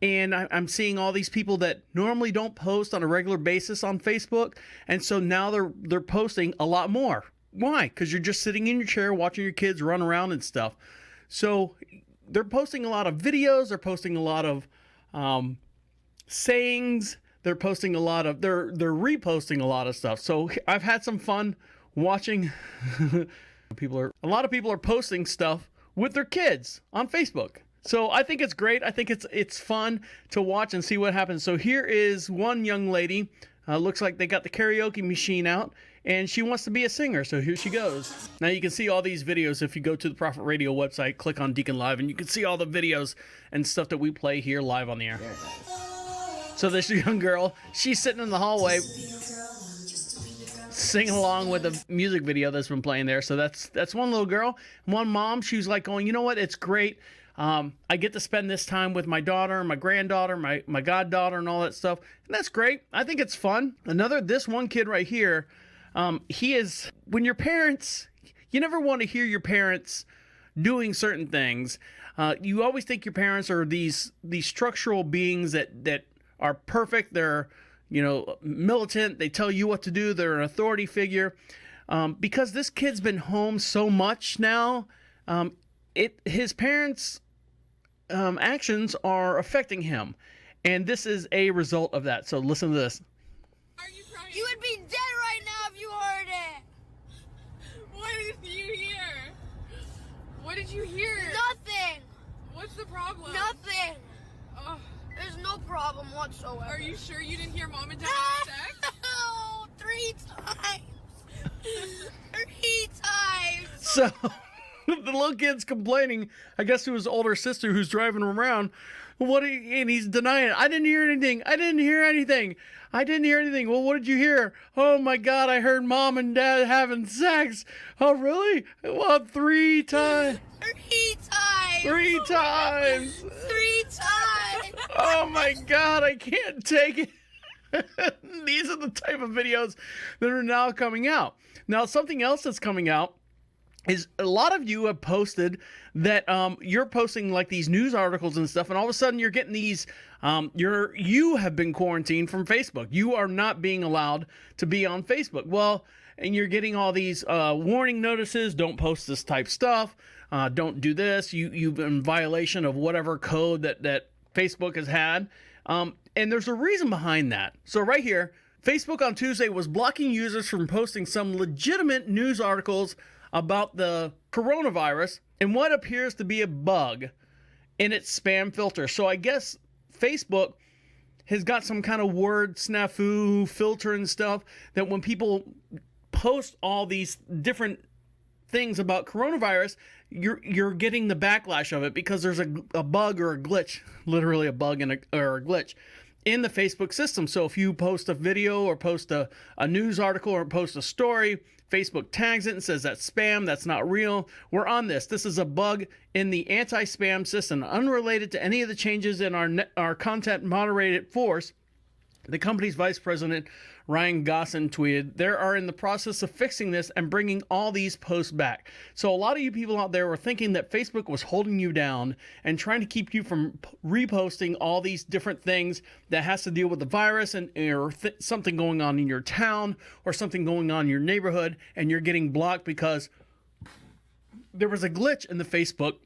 And I'm seeing all these people that normally don't post on a regular basis on Facebook. And so now they're posting a lot more. Why? Because you're just sitting in your chair watching your kids run around and stuff. So they're posting a lot of videos. They're posting a lot of sayings. They're posting a lot of, they're reposting a lot of stuff. So I've had some fun watching. A lot of people are posting stuff with their kids on Facebook. So I think it's great. I think it's fun to watch and see what happens. So here is one young lady. Looks like they got the karaoke machine out, and she wants to be a singer. So here she goes. Now you can see all these videos if you go to the Prophet Radio website, click on DeaconLive, and you can see all the videos and stuff that we play here live on the air. So this young girl, she's sitting in the hallway singing along with the music video that's been playing there. So that's one little girl. One mom, she's like going, you know what? It's great. I get to spend this time with my daughter, my granddaughter, my goddaughter, and all that stuff. And that's great. I think it's fun. This one kid right here, when your parents, you never want to hear your parents doing certain things. You always think your parents are these structural beings that are perfect. They're, militant. They tell you what to do. They're an authority figure. Because this kid's been home so much now, his parents' actions are affecting him, and this is a result of that. So listen to this. Are you crying? You would be dead right now if you heard it. What did you hear? What did you hear? Nothing. What's the problem? Nothing. Oh, There's no problem whatsoever. are you sure you didn't hear Mom and Dad have sex? No, 3 times. 3 times. So the little kid's complaining, I guess, to his older sister who's driving him around. And he's denying it. I didn't hear anything. Well, what did you hear? Oh my God, I heard Mom and Dad having sex. Oh, really? Well, 3 times. 3 times. 3 times. 3 times. Oh my God, I can't take it. These are the type of videos that are now coming out. Now, something else that's coming out is a lot of you have posted that you're posting like these news articles and stuff, and all of a sudden you're getting these, you have been quarantined from Facebook. You are not being allowed to be on Facebook. Well, and you're getting all these warning notices, don't post this type stuff, don't do this, you've been in violation of whatever code that Facebook has had. And there's a reason behind that. So right here, Facebook on Tuesday was blocking users from posting some legitimate news articles about the coronavirus and what appears to be a bug in its spam filter. So I guess Facebook has got some kind of word snafu filter and stuff that when people post all these different things about coronavirus, you're getting the backlash of it because there's a bug or a glitch, literally a bug or a glitch in the Facebook system. So if you post a video or post a news article or post a story, Facebook tags it and says that's spam, that's not real. We're on this. This is a bug in the anti-spam system, unrelated to any of the changes in our content moderated force. The company's vice president, Ryan Gossin, tweeted, "They are in the process of fixing this and bringing all these posts back." So a lot of you people out there were thinking that Facebook was holding you down and trying to keep you from reposting all these different things that has to deal with the virus or something going on in your town or something going on in your neighborhood, and you're getting blocked because there was a glitch in the Facebook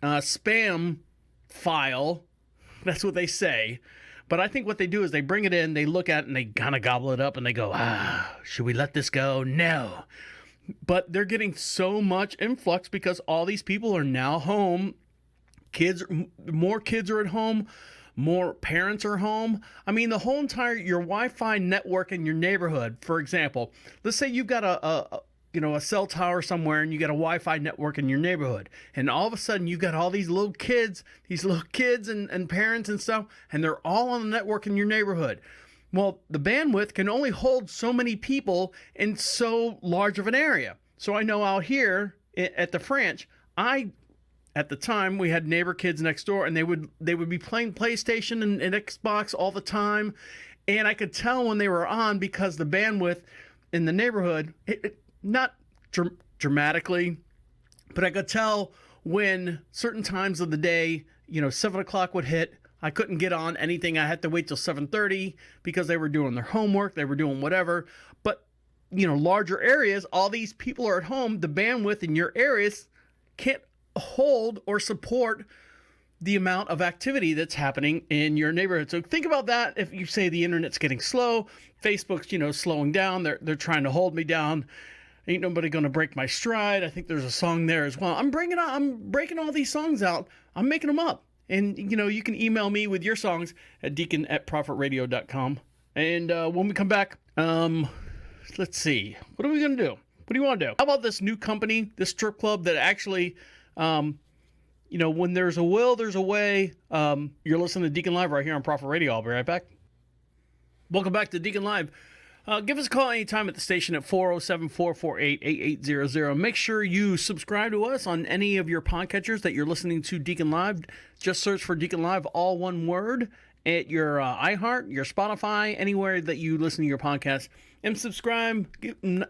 spam file. That's what they say. But I think what they do is they bring it in, they look at it, and they kind of gobble it up, and they go, should we let this go? No. But they're getting so much influx because all these people are now home. More kids are at home. More parents are home. I mean, the whole your Wi-Fi network in your neighborhood, for example, let's say you've got a cell tower somewhere and you got a Wi-Fi network in your neighborhood, and all of a sudden you got all these little kids and parents and stuff, and they're all on the network in your neighborhood. Well, the bandwidth can only hold so many people in so large of an area. So I know out here at the French, at the time we had neighbor kids next door, and they would be playing PlayStation and Xbox all the time, and I could tell when they were on because the bandwidth in the neighborhood, not dramatically, but I could tell when certain times of the day, 7 o'clock would hit, I couldn't get on anything. I had to wait till 7:30 because they were doing their homework, they were doing whatever. But, larger areas, all these people are at home, the bandwidth in your areas can't hold or support the amount of activity that's happening in your neighborhood. So think about that. If you say the internet's getting slow, Facebook's, slowing down, they're trying to hold me down. Ain't nobody gonna break my stride. I think there's a song there as well. I'm breaking all these songs out. I'm making them up. And, you can email me with your songs at deacon@profitradio.com. And when we come back, let's see. What are we going to do? What do you want to do? How about this new company, this strip club that actually, when there's a will, there's a way. You're listening to Deacon Live right here on Profit Radio. I'll be right back. Welcome back to Deacon Live. Give us a call anytime at the station at 407-448-8800. Make sure you subscribe to us on any of your podcatchers that you're listening to Deacon Live. Just search for Deacon Live, all one word, at your iHeart, your Spotify, anywhere that you listen to your podcast. And subscribe.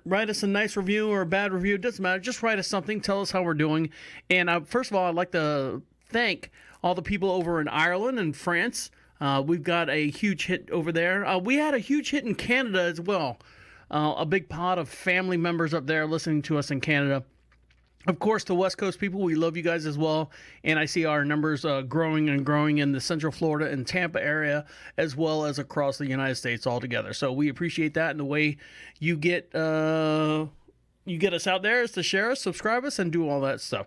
Write us a nice review or a bad review. It doesn't matter. Just write us something. Tell us how we're doing. And first of all, I'd like to thank all the people over in Ireland and France. We've got a huge hit over there. We had a huge hit in Canada as well. A big pot of family members up there listening to us in Canada. Of course, the West Coast people, we love you guys as well. And I see our numbers growing and growing in the Central Florida and Tampa area, as well as across the United States altogether. So we appreciate that. And the way you get us out there is to share us, subscribe us, and do all that stuff.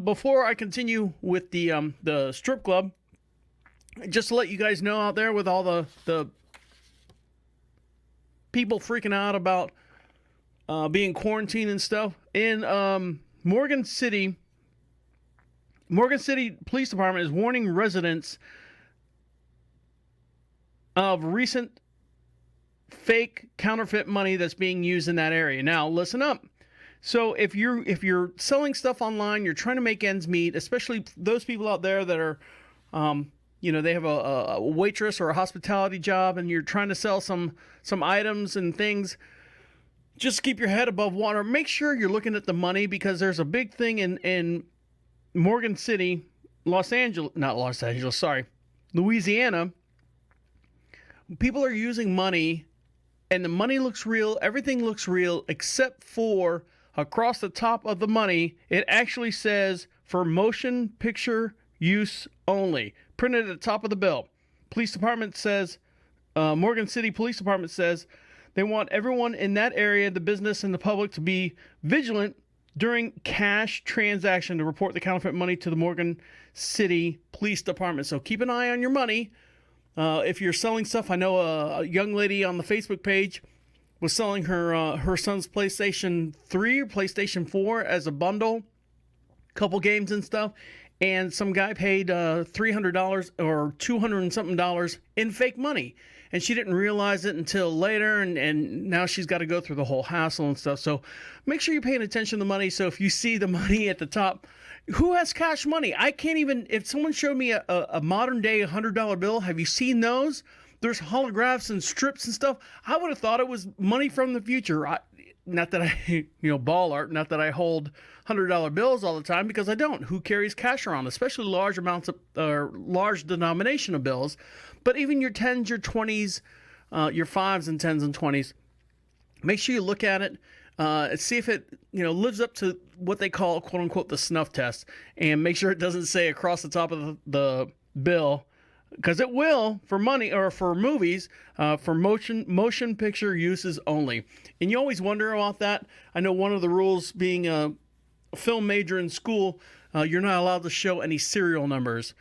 Before I continue with the strip club, just to let you guys know out there with all the people freaking out about being quarantined and stuff, in Morgan City Police Department is warning residents of recent fake counterfeit money that's being used in that area. Now, listen up. So if you're selling stuff online, you're trying to make ends meet, especially those people out there that are they have a waitress or a hospitality job, and you're trying to sell some items and things. Just keep your head above water. Make sure you're looking at the money, because there's a big thing in Morgan City, Louisiana. People are using money, and the money looks real. Everything looks real, except for across the top of the money, it actually says for motion picture use only, printed at the top of the bill. Police Department says, Morgan City Police Department says they want everyone in that area, the business and the public, to be vigilant during cash transaction to report the counterfeit money to the Morgan City Police Department. So keep an eye on your money. If you're selling stuff, I know a young lady on the Facebook page was selling her son's PlayStation 3 or PlayStation 4 as a bundle. couple games and stuff, and some guy paid $300 or $200 and something dollars in fake money. And she didn't realize it until later, and now she's got to go through the whole hassle and stuff. So make sure you're paying attention to the money. So if you see the money at the top, who has cash money? I can't even, if someone showed me a modern day $100 bill, have you seen those? There's holographs and strips and stuff. I would have thought it was money from the future. Not that I, ball art, not that I hold $100 bills all the time, because I don't. Who carries cash around, especially large amounts of, or large denomination of bills? But even your 10s, your 20s, your 5s and 10s and 20s, make sure you look at it, see if it, lives up to what they call, quote unquote, the snuff test, and make sure it doesn't say across the top of the bill, because it will, for money or for movies, for motion picture uses only. And you always wonder about that. I know one of the rules, being a film major in school, you're not allowed to show any serial numbers.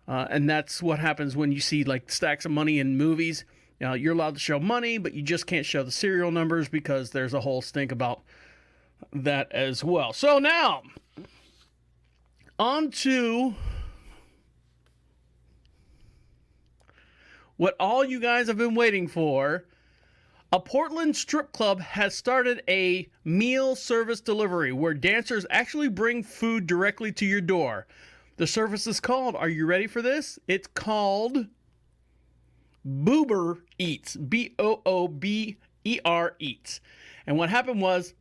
And that's what happens when you see like stacks of money in movies. You're allowed to show money, but you just can't show the serial numbers, because there's a whole stink about that as well. So now, on to what all you guys have been waiting for. A Portland strip club has started a meal service delivery where dancers actually bring food directly to your door. The service is called, are you ready for this? It's called Boober Eats. Boober Eats. And what happened was,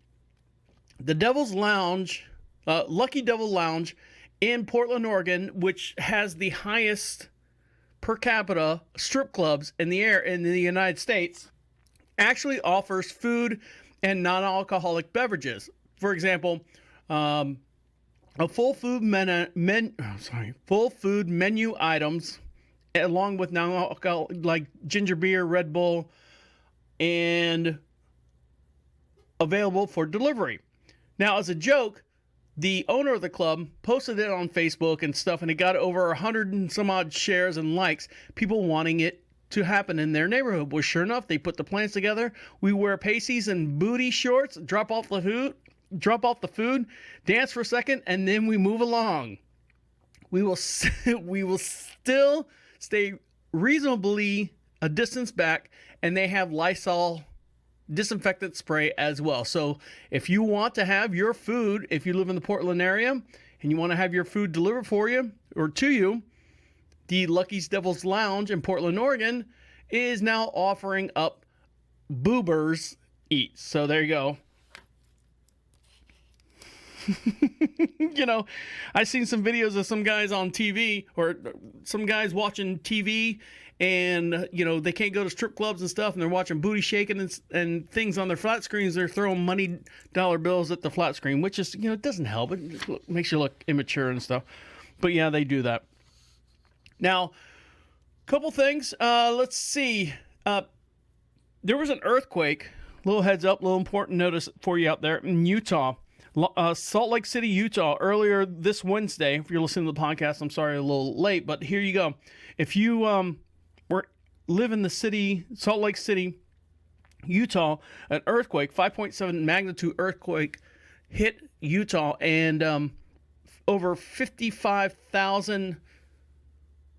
the Devil's Lounge, Lucky Devil Lounge in Portland, Oregon, which has the highest per capita strip clubs in the United States, actually offers food and non-alcoholic beverages. For example, a full food menu items, along with non-alcoholic like ginger beer, Red Bull, and available for delivery. Now, as a joke, the owner of the club posted it on Facebook and stuff, and it got over 100 and some odd shares and likes, people wanting it to happen in their neighborhood. Well, sure enough, they put the plans together. We wear pasties and booty shorts, drop off the food, dance for a second, and then we move along. We will still stay reasonably a distance back, and they have Lysol disinfectant spray as well. So if you want to have your food, if you live in the Portland area and you want to have your food delivered for you or to you, the Lucky's Devil's Lounge in Portland, Oregon is now offering up Boobers Eats. So there you go. I've seen some videos of some guys on TV, or some guys watching TV, and they can't go to strip clubs and stuff, and they're watching booty shaking and things on their flat screens. They're throwing money dollar bills at the flat screen, which is, it doesn't help. It makes you look immature and stuff. But yeah, they do that. Now, couple things. Let's see. There was an earthquake. Little heads up, little important notice for you out there in Utah. Salt Lake City, Utah, earlier this Wednesday. If you're listening to the podcast, I'm sorry, a little late, but here you go. If you live in the city, Salt Lake City, Utah, an earthquake, 5.7 magnitude earthquake hit Utah, and over 55,000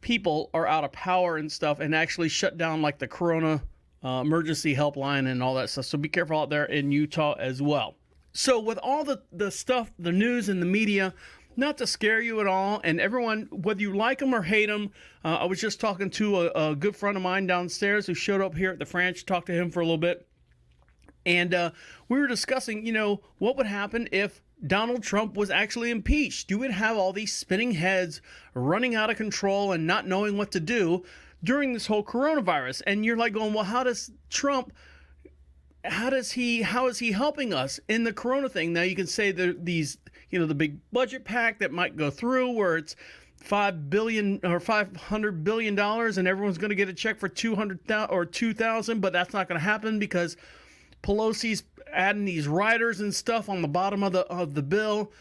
people are out of power and stuff, and actually shut down like the Corona emergency helpline and all that stuff. So be careful out there in Utah as well. So with all the stuff, the news and the media, not to scare you at all, and everyone, whether you like them or hate them, I was just talking to a good friend of mine downstairs who showed up here at the Franch, talked to him for a little bit, and we were discussing, what would happen if Donald Trump was actually impeached. You would have all these spinning heads running out of control and not knowing what to do during this whole coronavirus. And you're like going, well, how is he helping us in the corona thing? Now you can say these, the big budget pack that might go through where it's $5 billion or $500 billion and everyone's going to get a check for $200,000 or $2,000, but that's not going to happen because Pelosi's adding these riders and stuff on the bottom of the bill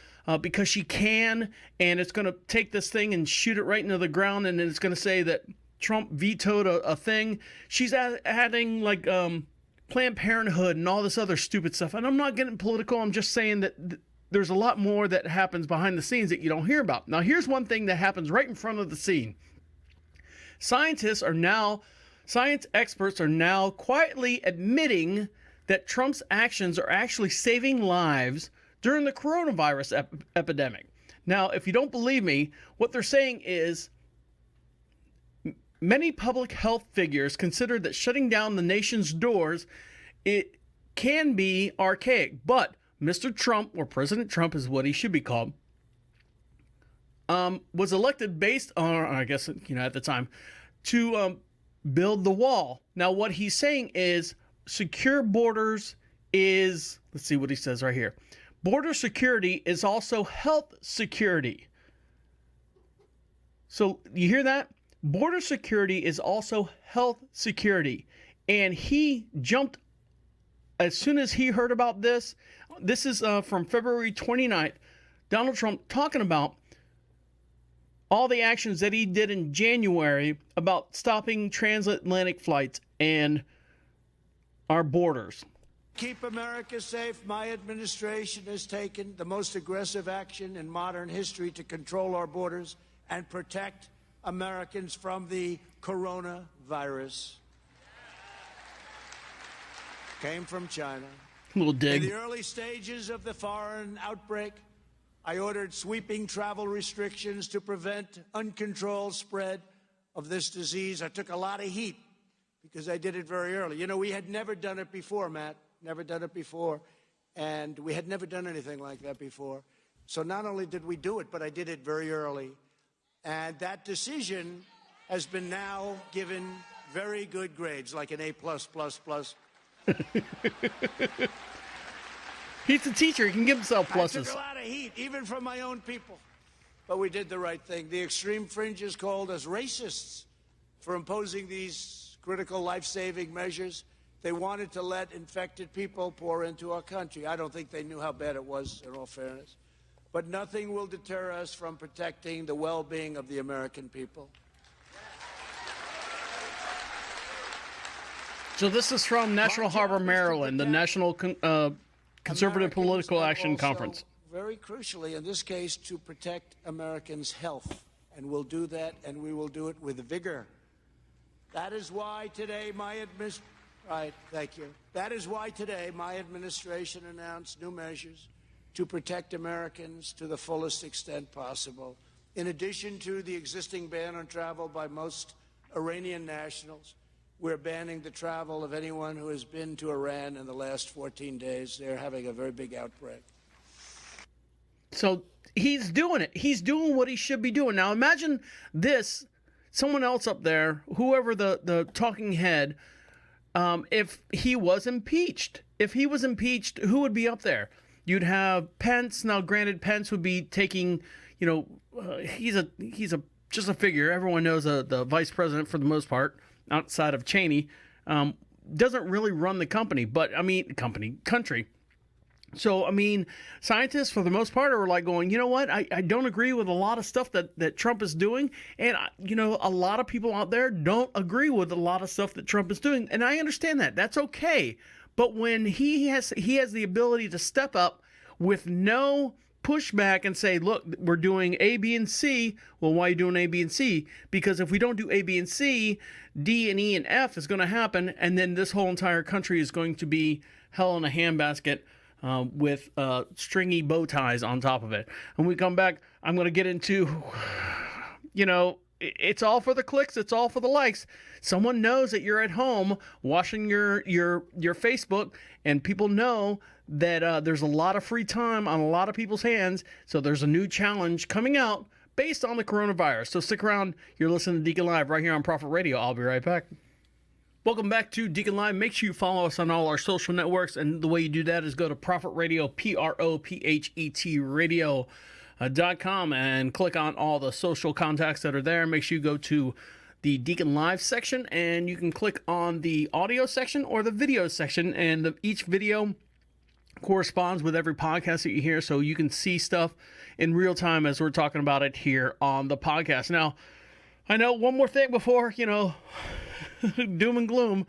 because she can, and it's going to take this thing and shoot it right into the ground, and it's going to say that Trump vetoed a thing. She's adding like Planned Parenthood and all this other stupid stuff. And I'm not getting political. I'm just saying that there's a lot more that happens behind the scenes that you don't hear about. Now, here's one thing that happens right in front of the scene. Science experts are now quietly admitting that Trump's actions are actually saving lives during the coronavirus epidemic. Now, if you don't believe me, what they're saying is many public health figures consider that shutting down the nation's doors, it can be archaic. But Mr. Trump, or President Trump is what he should be called, was elected based on, I guess, at the time, to build the wall. Now, what he's saying is secure borders is, let's see what he says right here. Border security is also health security. So you hear that? Border security is also health security. And he jumped as soon as he heard about this. This is from February 29th. Donald Trump talking about all the actions that he did in January about stopping transatlantic flights and our borders. Keep America safe, my administration has taken the most aggressive action in modern history to control our borders and protect Americans from the coronavirus. Came from China. Little dig. In the early stages of the foreign outbreak, I ordered sweeping travel restrictions to prevent uncontrolled spread of this disease. I took a lot of heat because I did it very early. You know, we had never done it before, Matt. Never done it before. And we had never done anything like that before. So not only did we do it, but I did it very early. And that decision has been now given very good grades, like an A+++. He's a teacher. He can give himself pluses. I took a lot of heat, even from my own people. But we did the right thing. The extreme fringes called us racists for imposing these critical life-saving measures. They wanted to let infected people pour into our country. I don't think they knew how bad it was, in all fairness. But nothing will deter us from protecting the well-being of the American people. So this is from National Harbor, Maryland, the National Conservative Political Action Conference. Very crucially, in this case, to protect Americans' health. And we'll do that, and we will do it with vigor. That is why today That is why today my administration announced new measures to protect Americans to the fullest extent possible. In addition to the existing ban on travel by most Iranian nationals, we're banning the travel of anyone who has been to Iran in the last 14 days. They're having a very big outbreak. So he's doing it. He's doing what he should be doing. Now imagine this, someone else up there, whoever the talking head, if he was impeached. If he was impeached, who would be up there? You'd have Pence. Now, granted, Pence would be taking, he's just a figure. Everyone knows the vice president for the most part, outside of Cheney, doesn't really run the company, country. So, scientists for the most part are like going, you know what? I don't agree with a lot of stuff that Trump is doing. And, a lot of people out there don't agree with a lot of stuff that Trump is doing. And I understand that. That's okay. But when he has the ability to step up with no pushback and say, look, we're doing A, B, and C. Well, why are you doing A, B, and C? Because if we don't do A, B, and C, D and E and F is going to happen. And then this whole entire country is going to be hell in a handbasket with stringy bow ties on top of it. When we come back, I'm going to get into, it's all for the clicks. It's all for the likes. Someone knows that you're at home watching your Facebook, and people know that there's a lot of free time on a lot of people's hands. So there's a new challenge coming out based on the coronavirus. So stick around. You're listening to Deacon Live right here on Prophet Radio. I'll be right back. Welcome back to Deacon Live. Make sure you follow us on all our social networks. And the way you do that is go to Prophet Radio, PROPHET radio.com, and click on all the social contacts that are there. Make sure you go to the Deacon Live section, and you can click on the audio section or the video section. And each video corresponds with every podcast that you hear, so you can see stuff in real time as we're talking about it here on the podcast. Now, I know one more thing before, doom and gloom.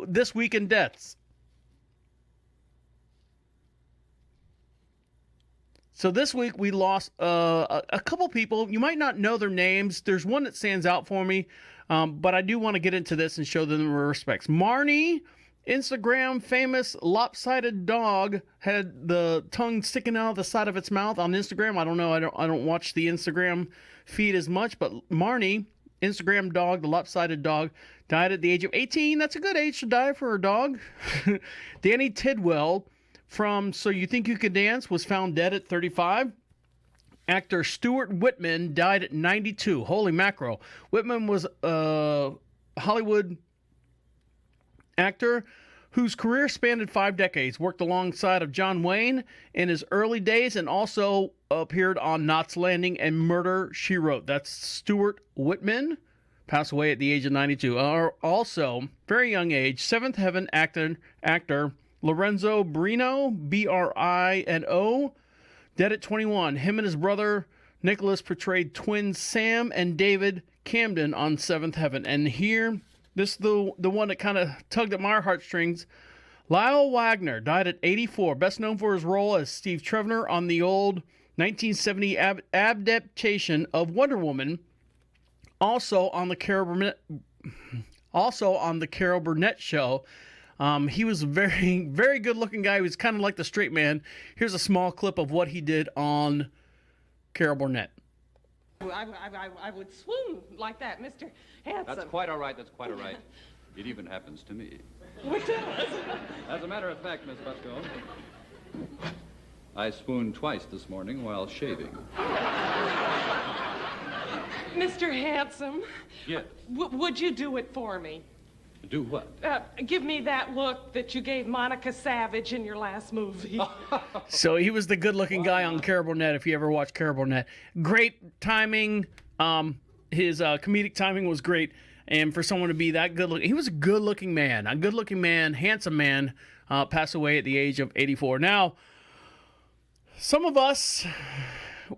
This week in deaths. So this week we lost a couple people. You might not know their names. There's one that stands out for me, but I do want to get into this and show them respects. Marnie, Instagram famous lopsided dog, had the tongue sticking out of the side of its mouth on Instagram. I don't know. I don't watch the Instagram feed as much, but Marnie, Instagram dog, the lopsided dog, died at the age of 18. That's a good age to die for a dog. Danny Tidwell from So You Think You Can Dance was found dead at 35. Actor Stuart Whitman died at 92. Holy mackerel. Whitman was a Hollywood actor whose career spanned 5 decades, worked alongside of John Wayne in his early days, and also appeared on Knots Landing and Murder, She Wrote. That's Stuart Whitman, passed away at the age of 92. Also, very young age, Seventh Heaven actor Lorenzo Brino, Brino, dead at 21. Him and his brother Nicholas portrayed twins Sam and David Camden on Seventh Heaven. And here, this is the one that kind of tugged at my heartstrings. Lyle Wagner died at 84, best known for his role as Steve Trevor on the old 1970 adaptation of Wonder Woman. Also on the Carol Burnett show. He was a very, very good-looking guy. He was kind of like the straight man. Here's a small clip of what he did on Carol Burnett. I would swoon like that, Mr. Handsome. That's quite all right. That's quite all right. It even happens to me. What does? As a matter of fact, Miss Busco, I swooned twice this morning while shaving. Mr. Handsome. Yes. Would you do it for me? Do what? Give me that look that you gave Monica Savage in your last movie. So he was the good-looking guy on Carol Burnett, if you ever watched Carol Burnett. Great timing. His comedic timing was great. And for someone to be that good-looking, he was a good-looking man, handsome man, passed away at the age of 84. Now, some of us,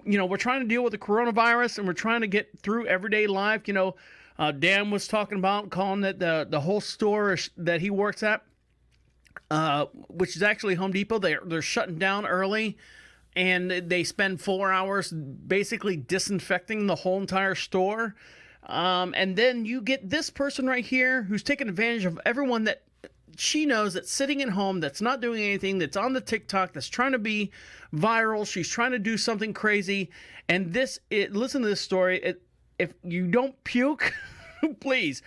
we're trying to deal with the coronavirus, and we're trying to get through everyday life. Dan was talking about calling it the whole store that he works at, which is actually Home Depot. They're shutting down early, and they spend 4 hours basically disinfecting the whole entire store. And then you get this person right here who's taking advantage of everyone that she knows that's sitting at home, that's not doing anything, that's on the TikTok, that's trying to be viral. She's trying to do something crazy. And listen to this story. If you don't puke, please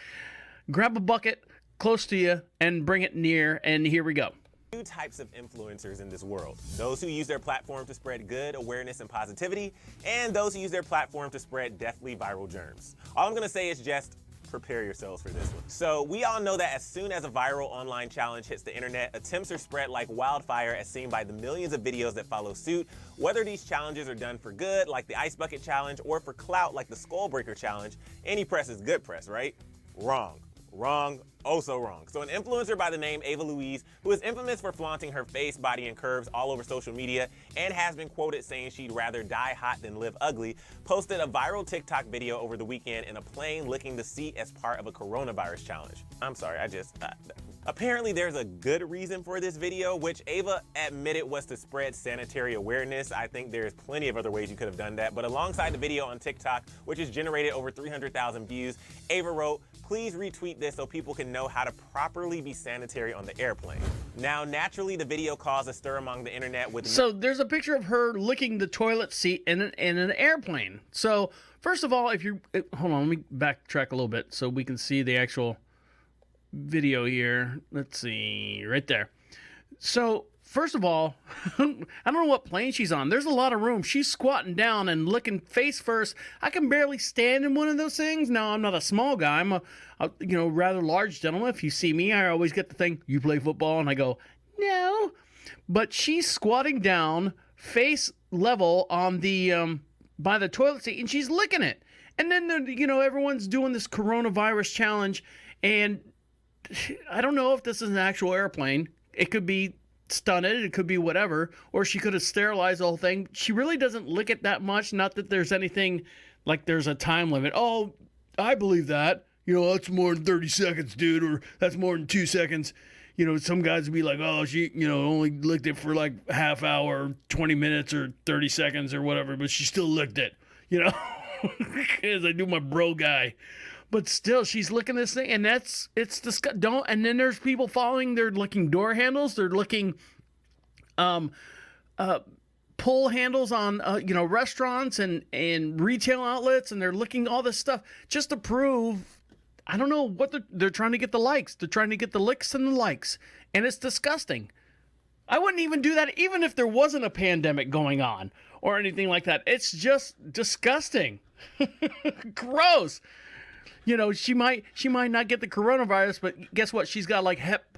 grab a bucket close to you and bring it near. And here we go. Two types of influencers in this world. Those who use their platform to spread good awareness and positivity, and those who use their platform to spread deathly viral germs. All I'm gonna say is just prepare yourselves for this one. So we all know that as soon as a viral online challenge hits the internet, attempts are spread like wildfire, as seen by the millions of videos that follow suit. Whether these challenges are done for good, like the Ice Bucket Challenge, or for clout, like the Skull Breaker Challenge, any press is good press, right? Wrong. Wrong. Oh, so wrong. So an influencer by the name Ava Louise, who is infamous for flaunting her face, body, and curves all over social media, and has been quoted saying she'd rather die hot than live ugly, posted a viral TikTok video over the weekend in a plane licking the seat as part of a coronavirus challenge. I'm sorry, apparently there's a good reason for this video, which Ava admitted was to spread sanitary awareness. I think there's plenty of other ways you could have done that, but alongside the video on TikTok, which has generated over 300,000 views, Ava wrote, "Please retweet this so people can know how to properly be sanitary on the airplane." Now, naturally, the video caused a stir among the internet with... So there's a picture of her licking the toilet seat in an airplane. So first of all, hold on, let me backtrack a little bit so we can see the actual video here. Let's see, right there. So first of all, I don't know what plane she's on. There's a lot of room. She's squatting down and looking face first. I can barely stand in one of those things. Now, I'm not a small guy. I'm a rather large gentleman. If you see me, I always get the thing, "You play football?" And I go, "No." But she's squatting down face level on the by the toilet seat, and she's licking it. And then everyone's doing this coronavirus challenge, and I don't know if this is an actual airplane. It could be stunted, it could be whatever, or she could have sterilized the whole thing. She really doesn't lick it that much. Not that there's anything like there's a time limit. "Oh, I believe that. That's more than 30 seconds, dude," or "That's more than 2 seconds." some guys would be like, oh, she, only licked it for like half hour, 20 minutes or 30 seconds or whatever, but she still licked it, because I do my bro guy. But still, she's licking this thing, and it's disgusting. And then there's people following, they're licking door handles, they're licking pull handles on, restaurants and retail outlets, and they're licking all this stuff just to prove, I don't know what they're trying to get the likes. They're trying to get the licks and the likes. And it's disgusting. I wouldn't even do that even if there wasn't a pandemic going on or anything like that. It's just disgusting. Gross. She might not get the coronavirus, but guess what? She's got like Hep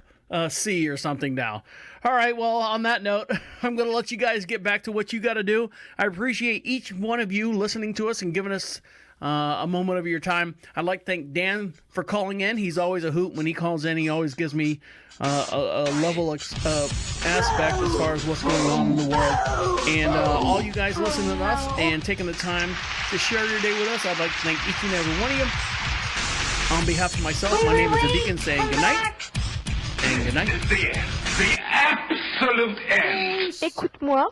C or something now. All right, well, on that note, I'm going to let you guys get back to what you got to do. I appreciate each one of you listening to us and giving us a moment of your time. I'd like to thank Dan for calling in. He's always a hoot when he calls in. He always gives me a level aspect as far as what's going on in the world. And all you guys listening to us and taking the time to share your day with us, I'd like to thank each and every one of you. On behalf of myself, my name is the Deacon, saying good night and good night. The absolute end. Écoute-moi.